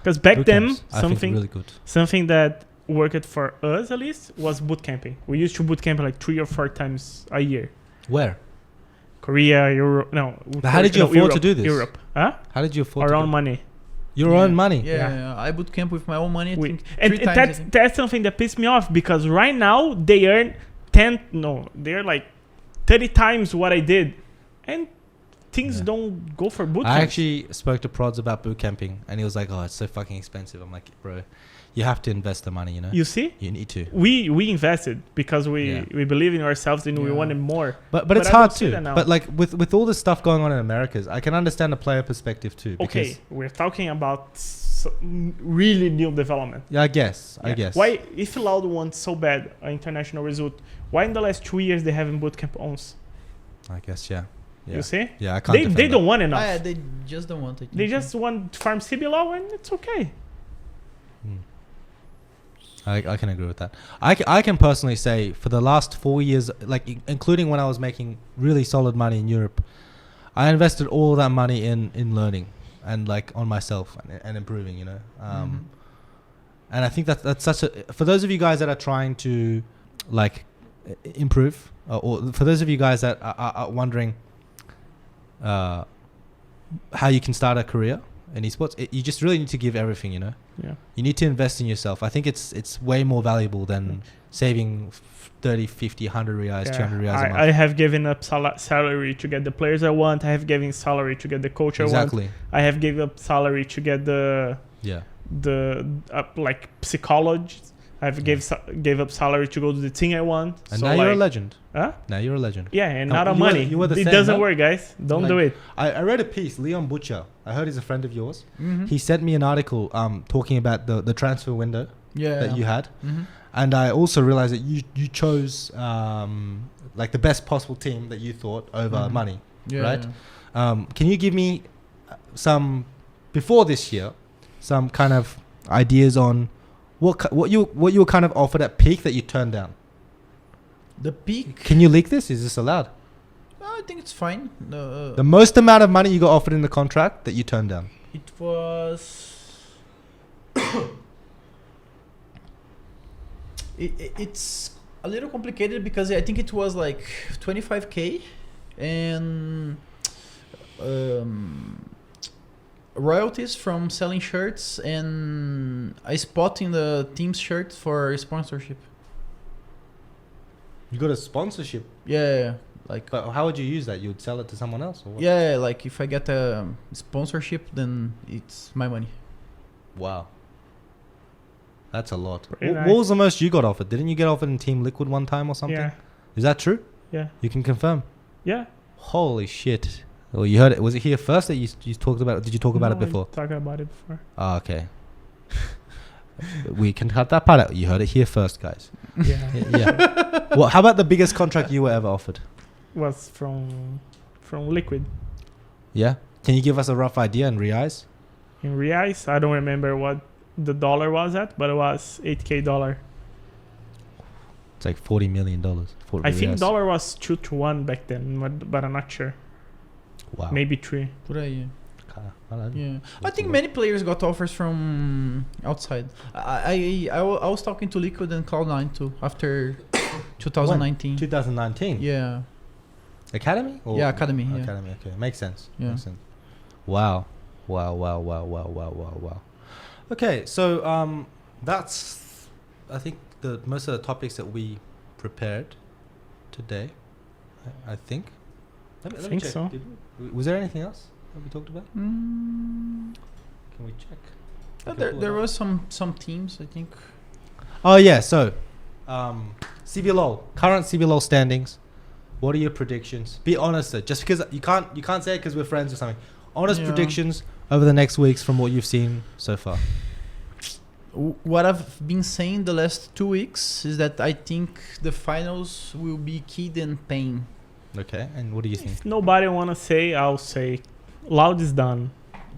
Because back Boot then, camps, I think really good. something that worked for us at least was boot camping. We used to boot camp like 3 or 4 times a year. Where? Korea, Europe. No. But how did you afford to do this? Europe. Huh? How did you afford Our to own money. Your own money? Yeah. I boot camp with my own money. I think And 3 times. I that's think. that's something that pissed me off because right now they earn they're like 30 times what I did, and things Yeah. don't go for boot I camps. actually spoke to Prods about boot camping, and he was like, "Oh, it's so fucking expensive." I'm like, "Bro, you have to invest the money, you know. You see, You need to." we invested because Yeah. we believe in ourselves and we Yeah. wanted more. But But it's I don't hard see too. that now. But like with all this stuff going on in Americas, I can understand the player perspective too. Okay, Because, we're talking about really new development. yeah, I guess. Yeah. Why, if Loud wants so bad an international result, why in the last 2 years they haven't bootcamp ons? I guess, yeah. Yeah. You see, Yeah, I can't. they defend don't want enough. Yeah, they just don't want it. They just want to farm CBLOL and it's okay. I can agree with that. I can personally say for the last 4 years, like including when I was making really solid money in Europe, I invested all that money in learning and like on myself and improving, you know. And I think that's such a, for those of you guys that are trying to like improve, or for those of you guys that are wondering how you can start a career in esports, you just really need to give everything, you know. Yeah. You need to invest in yourself. I think it's way more valuable than saving 30, 50, 100 reais, 200 reais a month. I have given up salary to get the players I want. I have given salary to get the coach I want. Exactly. I have given up salary to get the like psychologist. I've gave up salary to go to the team I want. And so now you're a legend. Huh? Now you're a legend. Yeah, and No, not on you were- money. you were the It same, doesn't no? work, guys. Don't Like, do it. I read a piece, Leon Butcher. I heard he's a friend of yours. Mm-hmm. He sent me an article talking about the transfer window that you had. Mm-hmm. And I also realized that you chose like the best possible team that you thought over money, right? Can you give me some, before this year, some kind of ideas on what you were kind of offered at peak that you turned down? The peak. Can you leak this? Is this allowed? I think it's fine. The most amount of money you got offered in the contract that you turned down? It was. It's a little complicated because I think it was like 25K and royalties from selling shirts and a spot in the team's shirt for sponsorship. You got a sponsorship, Yeah, like but how would you use that? You would sell it to someone else, or what? yeah, like if I get a sponsorship, then it's my money. Wow. That's a lot. Pretty What nice. was the most you got offered? Didn't you get offered in Team Liquid one time or something? Yeah. Is that true? Yeah. You can confirm. Yeah. Holy shit. Well, you heard it. Was it here first that you talked about it? Did you talk about it No, I before? talked about it before. Oh, okay. We can cut that part out. You heard it here first, guys. Yeah. Yeah. Well, how about the biggest contract you were ever offered? Was from Liquid. Yeah. Can you give us a rough idea in reais? In reais, I don't remember what the dollar was at, but it was $8K. It's like $40 million. I think dollar was 2 to 1 back then, but I'm not sure. Wow. Maybe 3. Por aí. I don't know. Yeah, I That's think a lot. many players got offers from outside. I was talking to Liquid and Cloud9 too after 2019. 2019. Yeah, Academy? Or yeah, Academy. Yeah, Academy. Okay, makes sense. Yeah. Makes sense. Wow. Okay, so that's I think the most of the topics that we prepared today. I think. Let me think check. so. Was there anything else that we talked about? Can we check? We can pull it There up. was some teams, I think. Oh yeah, so CBLOL, current CBLOL standings. What are your predictions? Be honest, though, just because you can't say it because we're friends or something. Honest Yeah. predictions over the next weeks from what you've seen so far. What I've been saying the last 2 weeks is that I think the finals will be Kid and Pain. Okay, and what do you think? If nobody want to say, I'll say Loud is done.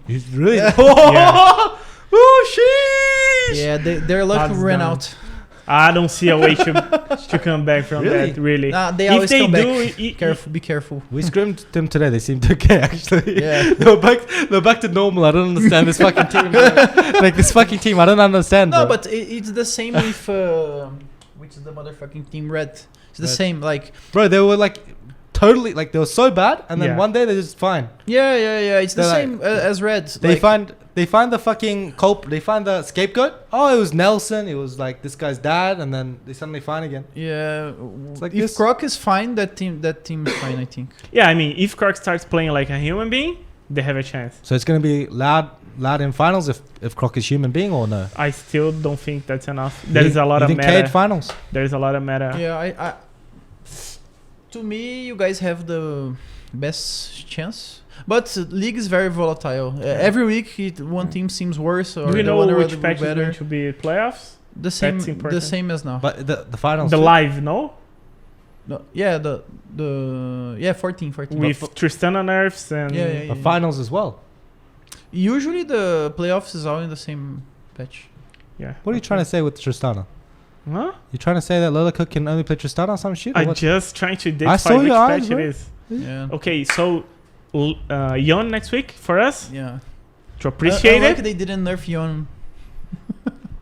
Really? Yeah. Oh, sheesh! Yeah, their luck Odds ran down. out. I don't see a way to come back from Really? that, really. Nah, they If always they come do, back. Be careful. We scrimmed them today. They seemed okay, actually. Yeah. They're back to normal. I don't understand this fucking team. Like this fucking team, I don't understand. No, bro. but it's the same with which is the motherfucking team Red. It's the Red. same. Like bro, they were like totally like they were so bad, and then Yeah. one day they're just fine. yeah. It's the They're same as Red. They find the fucking they find the scapegoat. Oh, it was Nelson. It was like this guy's dad, and then they suddenly fine again. Yeah. like If this. Croc is fine, that team is fine. I think. Yeah, I mean, if Croc starts playing like a human being, they have a chance. So it's gonna be loud in finals if Croc is human being or no. I still don't think that's enough. There is a lot you of think meta. Cade finals. There is a lot of meta. Yeah, I to me, you guys have the best chance. But league is very volatile. Every week, one team seems worse, or Do we the know other which will patch is better. going to be playoffs? The same, That's important. the same as now. But the finals. The too. live, no? No, yeah, the 14. With Tristana nerfs and... Yeah. The finals as well. Usually the playoffs is all in the same patch. Yeah. What are you trying to say with Tristana? Huh? You trying to say that Lola Cook can only play Tristana or some shit? Or I what? just trying to saw identify which your eyes, patch bro. it is. Yeah. Okay, so Yon next week for us Yeah. to appreciate I like it. they didn't nerf Yon.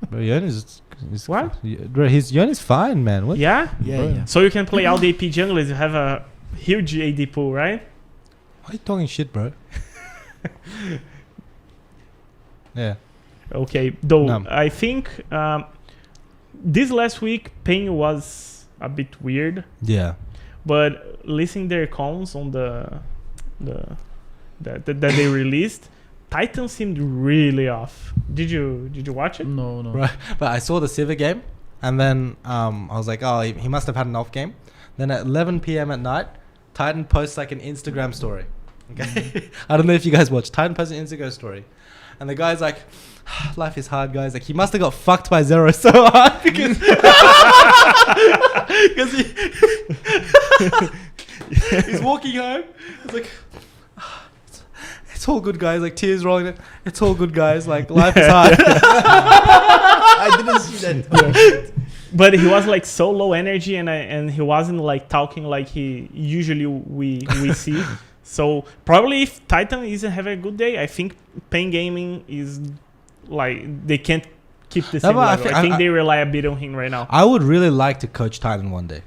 Bro, Yon is What? Bro, Yon is fine, man. What? Yeah? Yeah. So you can play all the AP junglers. You have a huge AD pool, right? Why are you talking shit, bro? Yeah. Okay, though No. I think this last week Pain was a bit weird, Yeah. but listening their comms on that they released, Titan seemed really off. Did you watch it? No. Right. But I saw the Civ game, and then I was like, oh, he must have had an off game. Then at 11 p.m. at night, Titan posts like an Instagram story. Okay. I don't know if you guys watch. Titan posts an Instagram story. And the guy's like, life is hard, guys. Like, he must have got fucked by Zero so hard because he's walking home. It's like, it's all good, guys. Like, tears rolling. It's all good, guys. Like, life is hard. I didn't see that. But he was like so low energy, and he wasn't like talking like he usually we see. So probably if Titan isn't having a good day, I think Pain Gaming is like they can't keep the same but level. I think they rely a bit on him right now. I would really like to coach Titan one day.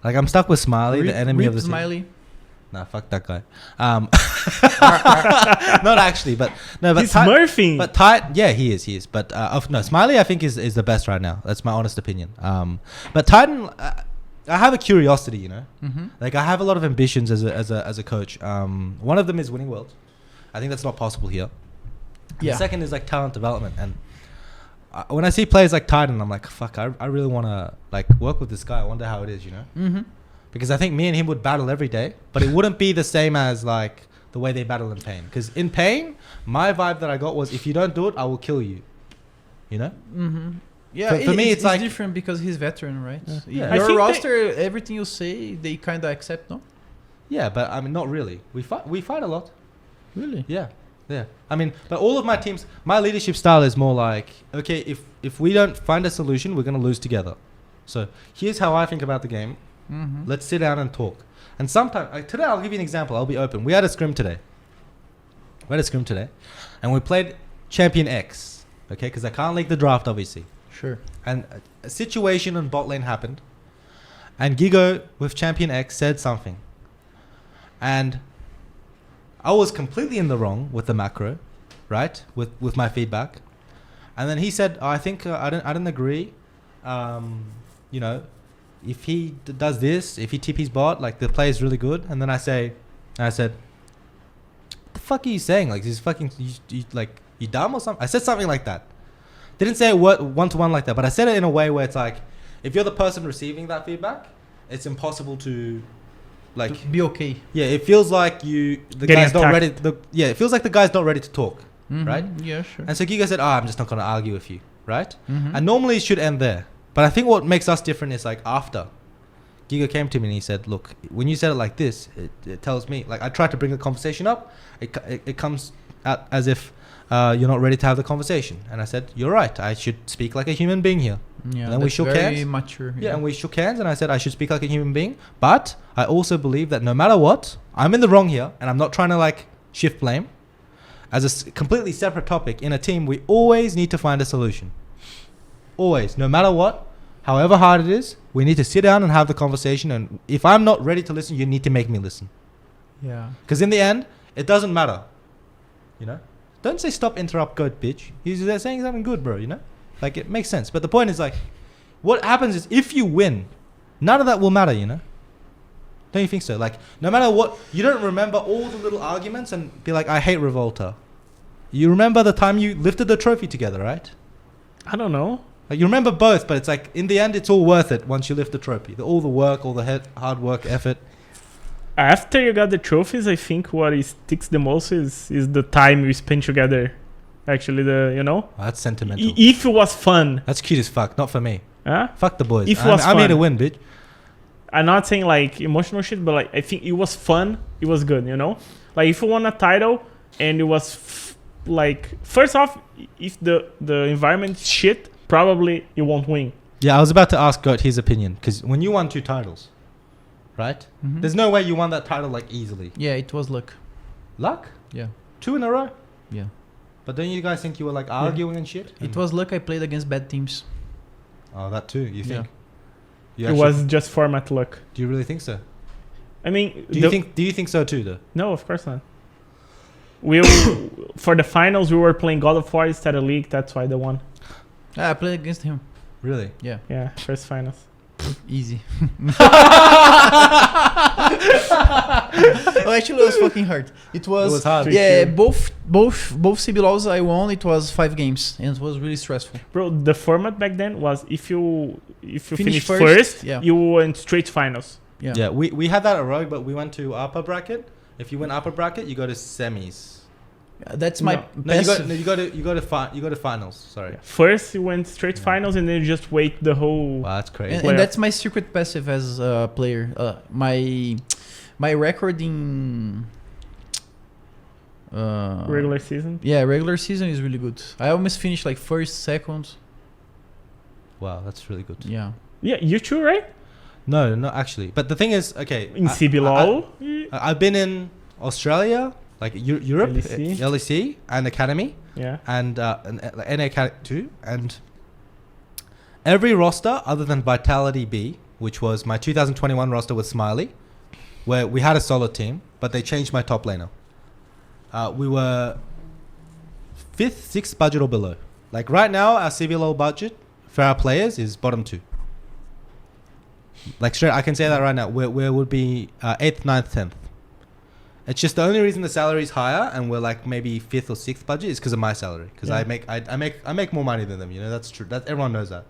Like, I'm stuck with Smiley, the enemy of the team. Smiley. Nah, fuck that guy. Not actually, but no, but He's Murphy. But Titan, yeah, he is. But no, Smiley, I think is the best right now. That's my honest opinion. But Titan, I have a curiosity, you know. Mm-hmm. Like, I have a lot of ambitions as a coach. One of them is winning worlds. I think that's not possible here. Yeah. The second is like talent development, and when I see players like Titan, I'm like, fuck, I really want to like work with this guy. I wonder how it is, you know. Mm-hmm. Because I think me and him would battle every day, but it wouldn't be the same as like the way they battle in Pain. Because in Pain, my vibe that I got was, if you don't do it, I will kill you. You know? Mm-hmm. Yeah, For me, it's like- different because he's veteran, right? Yeah. I Your think roster, everything you say, they kind of accept, no? Yeah, but I mean, not really. We fight a lot. Really? Yeah. I mean, but all of my teams, my leadership style is more like, okay, if we don't find a solution, we're gonna lose together. So here's how I think about the game. Mm-hmm. Let's sit down and talk. And sometimes, today I'll give you an example. I'll be open. We had a scrim today. And we played Champion X. Okay, because I can't leak the draft, obviously. Sure. And a situation in bot lane happened. And Gigo with Champion X said something. And I was completely in the wrong with the macro, right? With my feedback, and then he said, I think I didn't agree. You know, if he does this, if he TP's bot, like the play is really good. And then I said, what the fuck are you saying? Like, this fucking you dumb or something? I said something like that. Didn't say it one-to-one like that, but I said it in a way where it's like, if you're the person receiving that feedback, it's impossible to, like, To be okay. yeah, it feels like the Getting guy's not attacked. ready. It feels like the guy's not ready to talk, Mhm. right? Yeah, sure. And so Giga said, I'm just not going to argue with you, right? Mhm. And normally it should end there. But I think what makes us different is like after. Giga came to me and he said, look, when you said it like this, it tells me, like I tried to bring the conversation up. It comes out as if you're not ready to have the conversation. And I said, you're right. I should speak like a human being here. Yeah, and then we that's shook very hands. mature. Yeah, and we shook hands and I said I should speak like a human being. But I also believe that no matter what, I'm in the wrong here and I'm not trying to like shift blame. As a completely separate topic in a team, we always need to find a solution. Always, no matter what, however hard it is, we need to sit down and have the conversation. And if I'm not ready to listen, you need to make me listen. Yeah. Because in the end, it doesn't matter. You know? Don't say stop, interrupt, goat, bitch. They're saying something good, bro, you know? Like, it makes sense. But the point is, like, what happens is if you win, none of that will matter, you know? Don't you think so? Like, no matter what, you don't remember all the little arguments and be like, I hate Revolta. You remember the time you lifted the trophy together, right? I don't know. Like, you remember both, but it's like, in the end, it's all worth it once you lift the trophy. All the work, all the hard work, effort. After you got the trophies, I think what sticks the most is the time we spent together. Actually, Oh, that's sentimental. If it was fun. That's cute as fuck. Not for me. Huh? Fuck the boys. If it was I'm here fun. to win, bitch. I'm not saying like emotional shit, but like I think it was fun. It was good, you know? Like if you won a title and it was like, first off, if the environment is shit, probably you won't win. Yeah, I was about to ask Goat his opinion. Because when you won 2 titles, right? Mhm. There's no way you won that title like easily. Yeah, it was luck. Luck? Yeah. 2 in a row? Yeah. But don't you guys think you were like arguing and shit? It was luck. I played against bad teams. Oh, that too. You think? Yeah. You It actually- was just format luck. Do you really think so? I mean, Do you think so too, though? No, of course not. For the finals, we were playing God of War instead of League. That's why they won. I played against him. Really? Yeah. Yeah, first finals. Easy. Oh, actually, it was fucking hard. It was hard. Yeah, both CBLOLs I won. It was 5 games, and it was really stressful. Bro, the format back then was if you Finish finished first, first, yeah. you went straight to finals. Yeah. Yeah, we had that at Rogue, but we went to upper bracket. If you win upper bracket, you go to semis. That's my No, you best. go to finals. Sorry. First, you went straight to finals, and then you just wait the whole. Wow, that's crazy. And that's my secret passive as a player. My record in Regular season. Yeah, regular season is really good. I almost finished like first, second. Wow, that's really good. Yeah. Yeah, you too, right? No, not actually. But the thing is, okay. In CBLOL. I've been in Australia, like Europe, LEC. LEC, and Academy, Yeah. and NA Academy too. And every roster other than Vitality B, which was my 2021 roster with Smiley, where we had a solid team, but they changed my top laner. We were 5th, 6th budget or below. Like right now, our CBLOL budget for our players is bottom 2. Like straight, I can say that right now. We would be 8th, 9th, 10th. It's just the only reason the salary is higher and we're like maybe 5th or 6th budget is because of my salary. Because Yeah. I make more money than them. You know, that's true. That everyone knows that.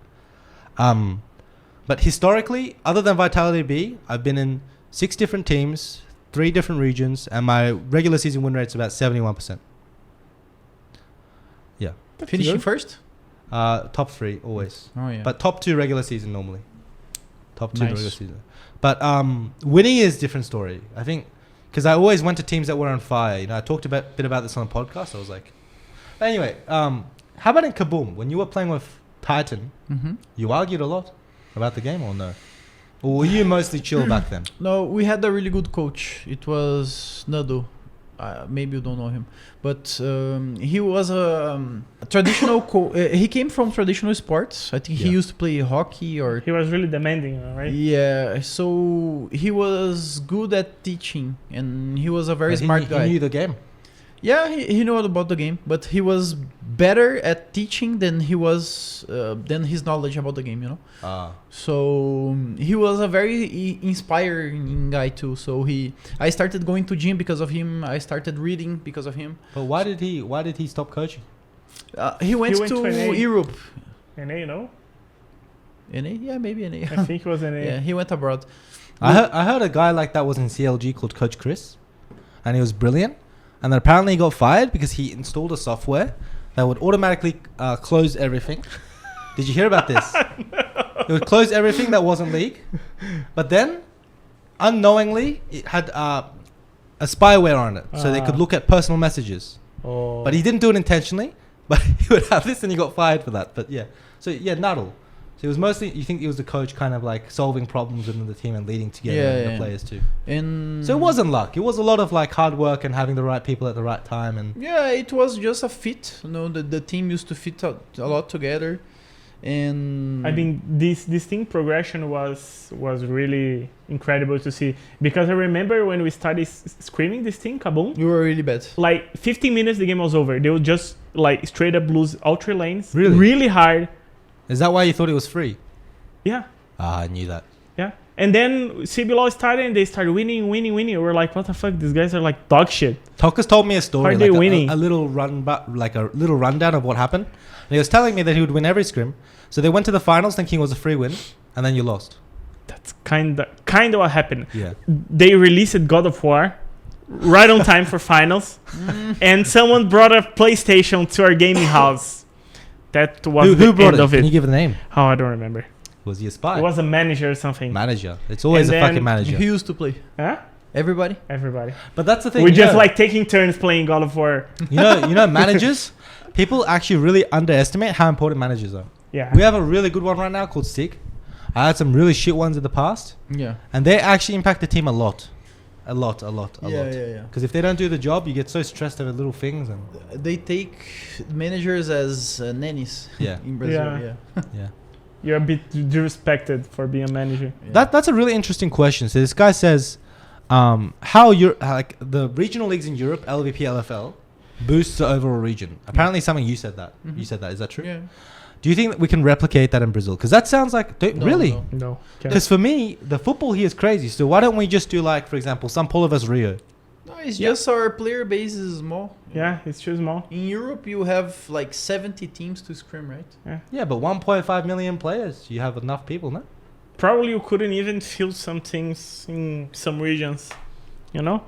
But historically, other than Vitality B, I've been in 6 different teams, 3 different regions, and my regular season win rate's about 71%. Yeah. That's Finishing good. first? Top 3 always. Oh yeah. But top 2 regular season normally. Top 2 Nice. regular season. But winning is different story. I think because I always went to teams that were on fire. You know, I talked a bit about this on the podcast. I was like, but anyway, how about in Kaboom when you were playing with Titan? Mm-hmm. You argued a lot about the game or no? Or were you mostly chill back then? No, we had a really good coach. It was Nado. maybe you don't know him, but he was a traditional. He came from traditional sports. I think he used to play hockey or. He was really demanding, right? Yeah, so he was good at teaching, and he was a very smart guy. He knew the game. Yeah, he knew all about the game, but he was better at teaching than he was than his knowledge about the game, you know. So he was a very inspiring guy too. So I started going to gym because of him. I started reading because of him. But why did he stop coaching? He went to NA. Europe. NA, you know? NA? Yeah, maybe NA. I think it was NA. Yeah, he went abroad. I heard a guy like that was in CLG called Coach Chris, and he was brilliant. And then apparently he got fired because he installed a software that would automatically close everything. Did you hear about this? It would close everything that wasn't league. But then, unknowingly, it had a spyware on it. So they could look at personal messages. Oh. But he didn't do it intentionally. But he would have this and he got fired for that. But yeah. So yeah, Nuddle. So it was mostly, you think he was the coach kind of like solving problems within the team and leading together the players too. And So it wasn't luck. It was a lot of like hard work and having the right people at the right time. And yeah, it was just a fit. You know, the team used to fit a lot together. And I think this team progression was really incredible to see, because I remember when we started screaming this team, Kaboom, you were really bad. like 15 minutes the game was over. They would just like straight up lose all 3 lanes, Really? really hard. is that why you thought it was free? Yeah. I knew that. Yeah. And then CBLOL started and they started winning. We're like, what the fuck? These guys are like dog shit. Tokas told me a story, How are they like winning? a little little rundown of what happened. And he was telling me that he would win every scrim. So they went to the finals thinking it was a free win, and then you lost. That's kind of what happened. Yeah. They released God of War right on time for finals, and someone brought a PlayStation to our gaming house. That was Who the brought end it? of it. Can you give the name? Oh, I don't remember. Was he a spy? It was a manager or something. Manager. It's always And a then fucking manager. Who used to play? Huh? Everybody? Everybody. But that's the thing. We're you just know, like taking turns playing God of War. you know, managers. People actually really underestimate how important managers are. Yeah. We have a really good one right now called Stick. I had some really shit ones in the past, Yeah. and they actually impact the team a lot. A lot. Yeah. Because if they don't do the job, you get so stressed over little things. And They take managers as nannies yeah, in Brazil. Yeah. yeah. You're a bit disrespected for being a manager. Yeah. That's a really interesting question. So this guy says, how like the regional leagues in Europe, LVP, LFL, boosts the overall region. Apparently, something you said that. Mhm. You said that. Is that true? Yeah. Do you think that we can replicate that in Brazil? Because that sounds like really. No. No. Because for me, the football here is crazy. So why don't we just do like, for example, São Paulo versus Rio? No, it's just our player base is small. Yeah, it's too small. In Europe, you have like 70 teams to scrim, right? Yeah, but 1.5 million players. You have enough people, no? Probably you couldn't even fill some things in some regions. You know?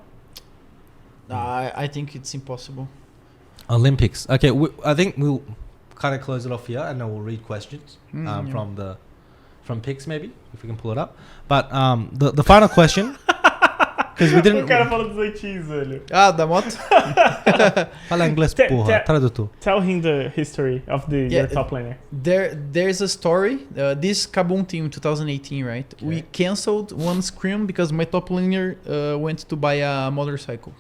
I think it's impossible. Olympics. Okay, I think we'll kind of close it off here, and then we'll read questions Yeah. from picks maybe, if we can pull it up. But the final question, because we didn't. O cara falando dos cheese, velho. Ah, da moto? Fala inglês, Te- porra. te- Tradutor. Tell him the history of your top laner. There's a story. This Kaboom team 2018, right? Okay. We canceled one scrim because my top laner went to buy a motorcycle.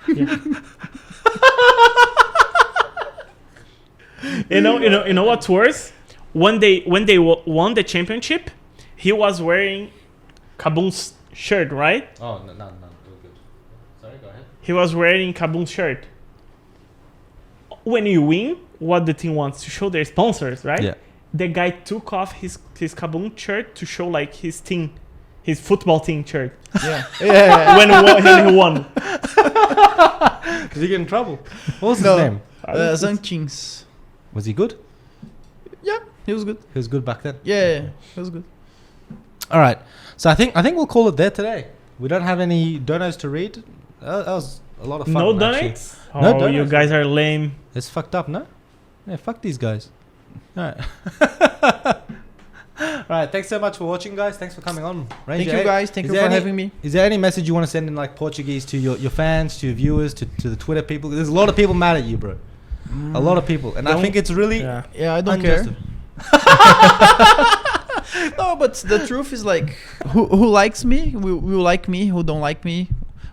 Yeah. You know what's worse? When they won the championship, he was wearing Kaboom's shirt, right? Oh no, good. Sorry, go ahead. He was wearing Kaboom's shirt. When you win, what the team wants to show their sponsors, right? Yeah. The guy took off his Kaboom shirt to show like his team, his football team shirt. Yeah. Yeah. when he won. Because he get in trouble. What was No. his name? Zantins. Was he good? Yeah, he was good. He was good back then. Yeah, he was good. All right. So I think we'll call it there today. We don't have any donos to read. That was a lot of fun. No actually. donates? No Oh, you donates. guys are lame. It's fucked up, no? Yeah, fuck these guys. All right. All right. Thanks so much for watching, guys. Thanks for coming on. Ranger, Thank you guys. Thank is you there for any- having me. Is there any message you want to send in like Portuguese to your fans, to your viewers, to the Twitter people? There's a lot of people mad at you, bro. A lot of people. And I Don't- think it's really Yeah. Yeah, I don't care. unjustified. No, but the truth is like, who likes me will like me. Who don't like me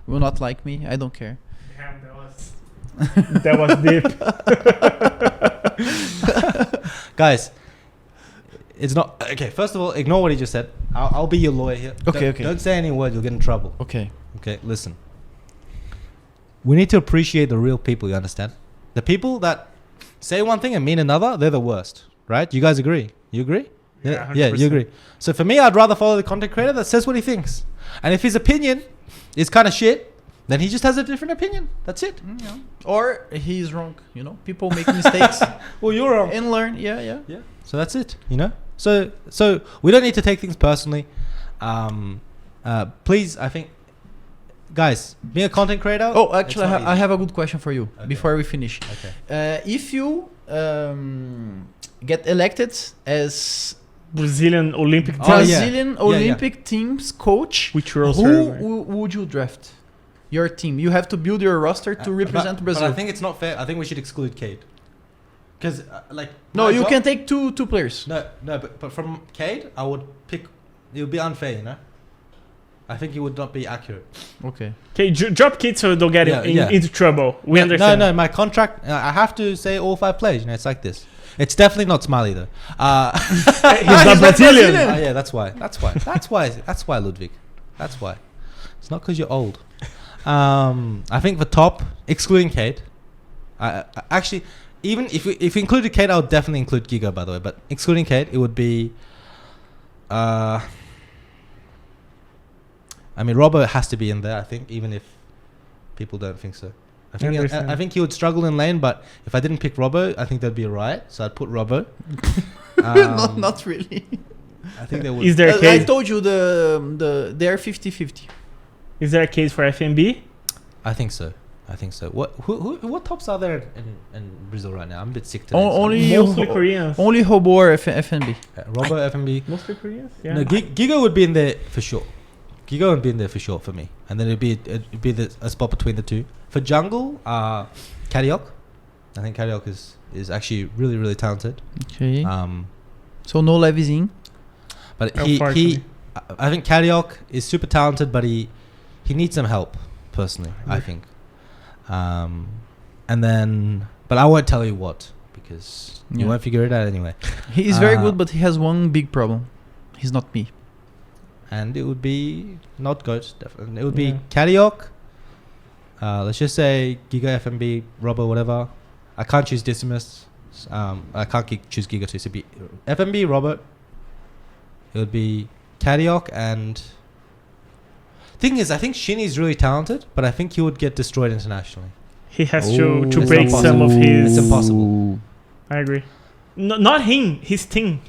will not like me. I don't care. Damn, that was deep. Guys, it's not okay. First of all, ignore what he just said. I'll be your lawyer here. Okay, Don't say any word. You'll get in trouble. Okay. Okay, listen. We need to appreciate the real people. You understand? The people that say one thing and mean another, they're the worst, right? You guys agree? You agree? Yeah, Yeah, you 100%. agree. So for me, I'd rather follow the content creator that says what he thinks. And if his opinion is kind of shit, then he just has a different opinion. That's it. Yeah. Or he's wrong. You know, people make mistakes Well, you're wrong. and learn. Yeah. Yeah. So that's it. You know. So we don't need to take things personally. Please, I think, guys, being a content creator. Oh, actually, it's not I easy. have a good question for you Okay. before we finish. Okay. If you get elected as Brazilian Olympic Oh, team. yeah. Brazilian Olympic team's coach, Which roles who would you draft? Your team. You have to build your roster to represent Brazil. But I think it's not fair. I think we should exclude Cade. Because, no, my you job- can take two players. No, but from Cade, I would pick. It would be unfair, you know. I think it would not be accurate. Okay. Okay, drop kids so don't get into trouble. We understand. No, my contract. I have to say all 5 players. You know, it's like this. It's definitely not Smiley though. He's not Brazilian. Yeah, that's why, Ludwig. That's why. It's not because you're old. I think the top, excluding Cade. Actually, even if we included Cade, I would definitely include Giga, by the way. But excluding Cade, it would be. I mean, Robbo has to be in there. I think, even if people don't think so. I think he would struggle in lane, but if I didn't pick Robbo, I think there'd be a riot. So I'd put Robbo. Not really. I think they would. Is there a I case? told you they're 50-50. Is there a case for FNB? I think so. What tops are there in Brazil right now? I'm a bit sick today. Only Mostly Koreans. Only Hobor FNB. Robbo, FMB. Mostly Koreans. Yeah. No, Giga would be in there for sure. Giga would be in there for sure for me, and then it'd be a spot between the two. For jungle, Kadiok. I think Kadiok is actually really, really talented. Okay. Um, So no Levizinho. but Unfortunately. I think Kadiok is super talented, but he needs some help personally. I think. And then, but I won't tell you what because you Yeah. won't figure it out anyway. He is very good, but he has one big problem. He's not me. And it would be not GOAT, definitely. It would Yeah. be Kadiok. Let's just say Giga, FMB, Robbo, whatever. I can't choose Decimus. I can't choose Giga too. So it'd be FMB, Robbo. It would be Kadiok and... Thing is, I think Shinny's really talented, but I think he would get destroyed internationally. He has to It's break impossible. some of his. It's impossible. I agree. Not him. His team.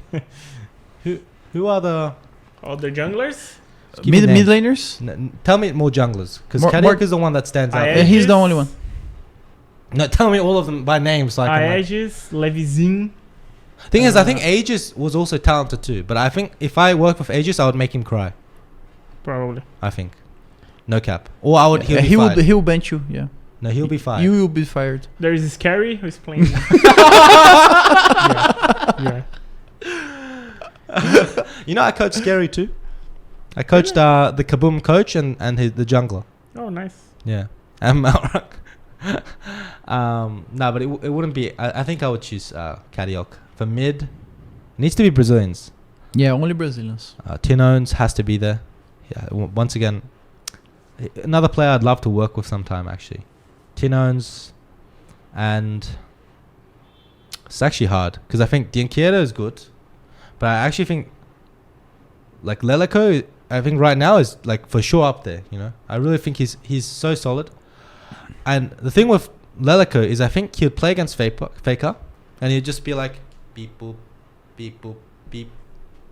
Who are the... Other junglers. Give me Mid names. laners? Tell me more junglers, because More- Kadiok is the one that stands out. Yeah, He's the only one. No, tell me all of them by name so I can... Aegis, Levizinho. Thing is, I think Aegis was also talented too, but I think if I worked with Aegis, I would make him cry. Probably. I think. No cap. Or I would... He'll be fired. He'll bench you. Yeah. No, he'll be fired. You will be fired. There is Scary who's playing. yeah. You know, I coached Scary too. I coached the Kaboom coach and the jungler. Oh, nice. Yeah. And Malrak. No, but it wouldn't be... I think I would choose Kadiok. For mid, needs to be Brazilians. Yeah, only Brazilians. Tinones has to be there. Yeah. Once again, another player I'd love to work with sometime, actually. Tinones, and it's actually hard because I think Dianquero is good, but I actually think like Leleco, I think right now is like for sure up there. You know, I really think he's so solid. And the thing with Leleco is I think he'd play against Faker, and he'd just be like beep boop, beep boop, beep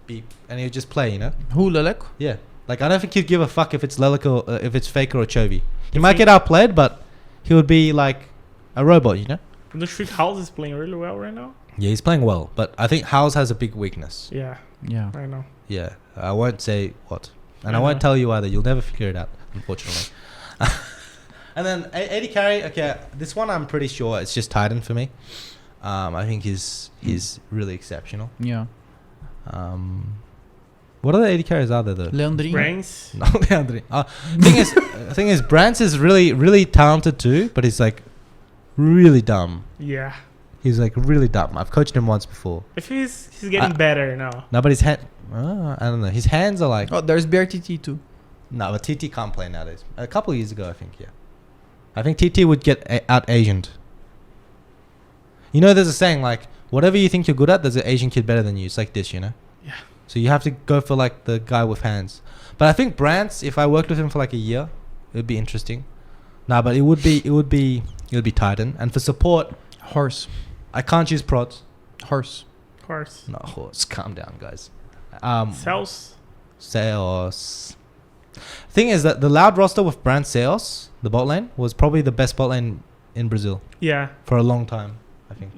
beep, and he'd just play. You know? Who, Lelek? Yeah. Like I don't think he'd give a fuck if it's Leleco, if it's Faker or Chovy. He might get outplayed, but he would be like a robot, you know? The Street House is playing really well right now. Yeah, he's playing well, but I think Howes has a big weakness. Yeah, Yeah. I know. Yeah, I won't say what, and I I won't know. tell you either. You'll never figure it out, unfortunately. And then AD carry. Okay, this one I'm pretty sure it's just Titan for me. I think he's really exceptional. Yeah. What other 80 carries are there though? Leandrinho. Brains. No, Leandri. Thing is, Brance is really talented too, but he's like really dumb. Yeah. He's like really dumb. I've coached him once before. If he's getting better now. No, but his hand. I don't know. His hands are like. Oh, there's BRTT too. No, but TT can't play nowadays. A couple of years ago, I think. Yeah. I think TT would get out Asianed. You know, there's a saying like, whatever you think you're good at, there's an Asian kid better than you. It's like this, you know. Yeah. So you have to go for like the guy with hands. But I think Brance, if I worked with him for like a year, it would be interesting. Nah, but it would be Titan. And for support, Horse. I can't use prods. Horse. Of course. Not horse. Calm down, guys. Cells. Thing is that the loud roster with Brand Seos, the bot lane, was probably the best bot lane in Brazil Yeah. for a long time, I think.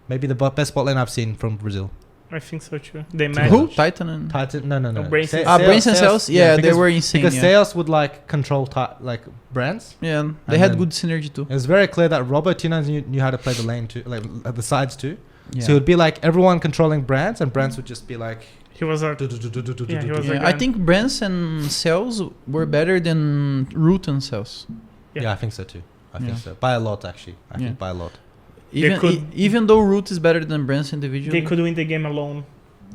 Maybe the best bot lane I've seen from Brazil. I think so too. They Who? match. Titan and... Titan, no. Brains and Brains and Cells? Yeah, they because- were insane. Because Yeah, Seos would like control like brands. yeah, they And had then- good synergy too. It was very clear that Robertino knew how to play the lane too, like at the sides too. Yeah. So it would be like everyone controlling brands, and brands would just be like. He was a. he was Yeah, a I grand- think Brands and Cells were better than Root and Cells. Yeah. Yeah, I think so too. I think Yeah. so. By a lot, actually. I Yeah. think by a lot. Even could- even though Root is better than Brands individually. They could win the game alone.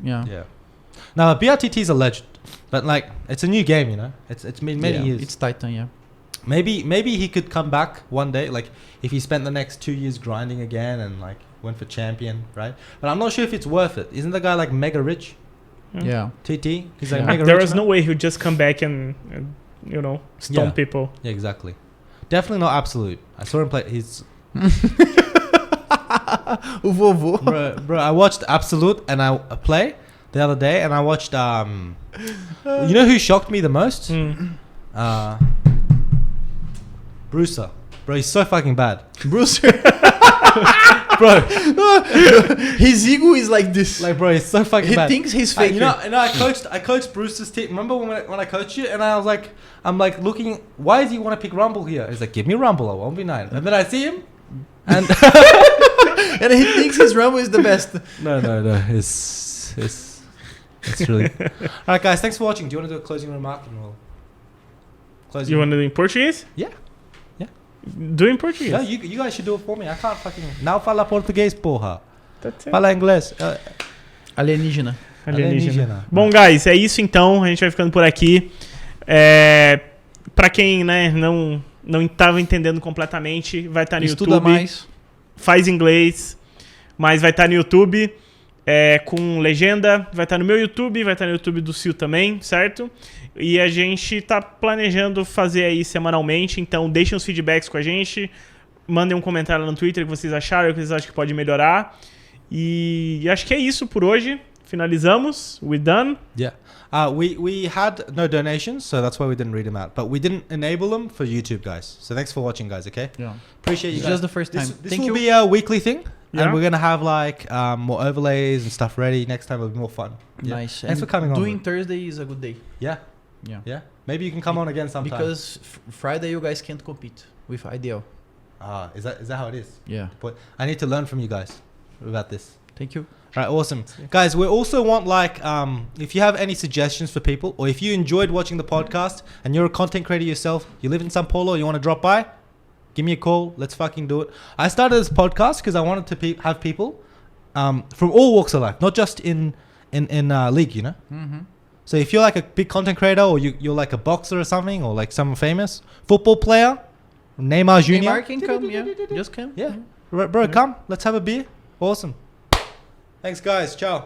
Yeah. Yeah. Now BRTT is a legend, but like it's a new game, you know. It's been many Yeah, years. It's Titan, yeah. Maybe he could come back one day, like if he spent the next 2 years grinding again and like went for champion, right? But I'm not sure if it's worth it. Isn't the guy like mega rich? Yeah. TT? He's like Yeah. mega There rich. was no now? way he would just come back and stone Yeah. people. Yeah, exactly. Definitely not absolute. I saw him play. He's O vovô. bro. I watched Absolute and I play the other day, and I watched you know who shocked me the most? Mm. Brewster. Bro, he's so fucking bad. Bruce. Bro, His ego is like this. like bro, he's so fucking he bad. thinks he's fake. I coached Brewster's team. Remember when I coached you, and I was like, I'm like looking. Why does he want to pick Rumble here? He's like, give me Rumble, I won't be 9. And then I see him, and And he thinks his Rumble is the best. no, it's really. All right, guys, thanks for watching. Do you want to do a closing remark and we'll close? You want to do in Portuguese? Yeah. Do in Portuguese. Yeah, you guys should do it for me. I can't fucking. Não fala português, porra. That's it. Fala inglês. Alienígena. Alienígena. Bom, guys, é isso então. A gente vai ficando por aqui. Pra quem não estava entendendo completamente, vai estar no Estuda YouTube. mais. Faz inglês, mas vai estar no YouTube com legenda. Vai estar no meu YouTube, vai estar no YouTube do SeeEl também, certo? E a gente tá planejando fazer aí semanalmente, então deixem os feedbacks com a gente, mandem um comentário lá no Twitter o que vocês acharam, o que vocês acham que pode melhorar. E acho que é isso por hoje. Finalizamos. We're done. Yeah. We had no donations, so that's why we didn't read them out. But we didn't enable them for YouTube, guys. So thanks for watching, guys. Okay. Yeah. Appreciate you It's guys. just the first time. This Thank will you. be a weekly thing, Yeah. and we're gonna have like more overlays and stuff ready. Next time it'll be more fun. Yeah. Nice. Thanks And for coming on. Doing man. Thursday is a good day. Yeah. Yeah. Yeah. Maybe you can come on again sometime. Because Friday you guys can't compete with IDL. Is that how it is? Yeah. But I need to learn from you guys about this. Thank you. All right, awesome. Guys, we also want like, if you have any suggestions for people, or if you enjoyed watching the podcast and you're a content creator yourself, you live in Sao Paulo, you want to drop by, give me a call. Let's fucking do it. I started this podcast because I wanted to have people from all walks of life, not just in league, you know? Mm-hmm. So if you're like a big content creator, or you're like a boxer or something, or like someone famous, football player, Neymar Jr. Neymar can come, yeah. Just come. Yeah. Bro, come. Let's have a beer. Awesome. Thanks, guys. Ciao.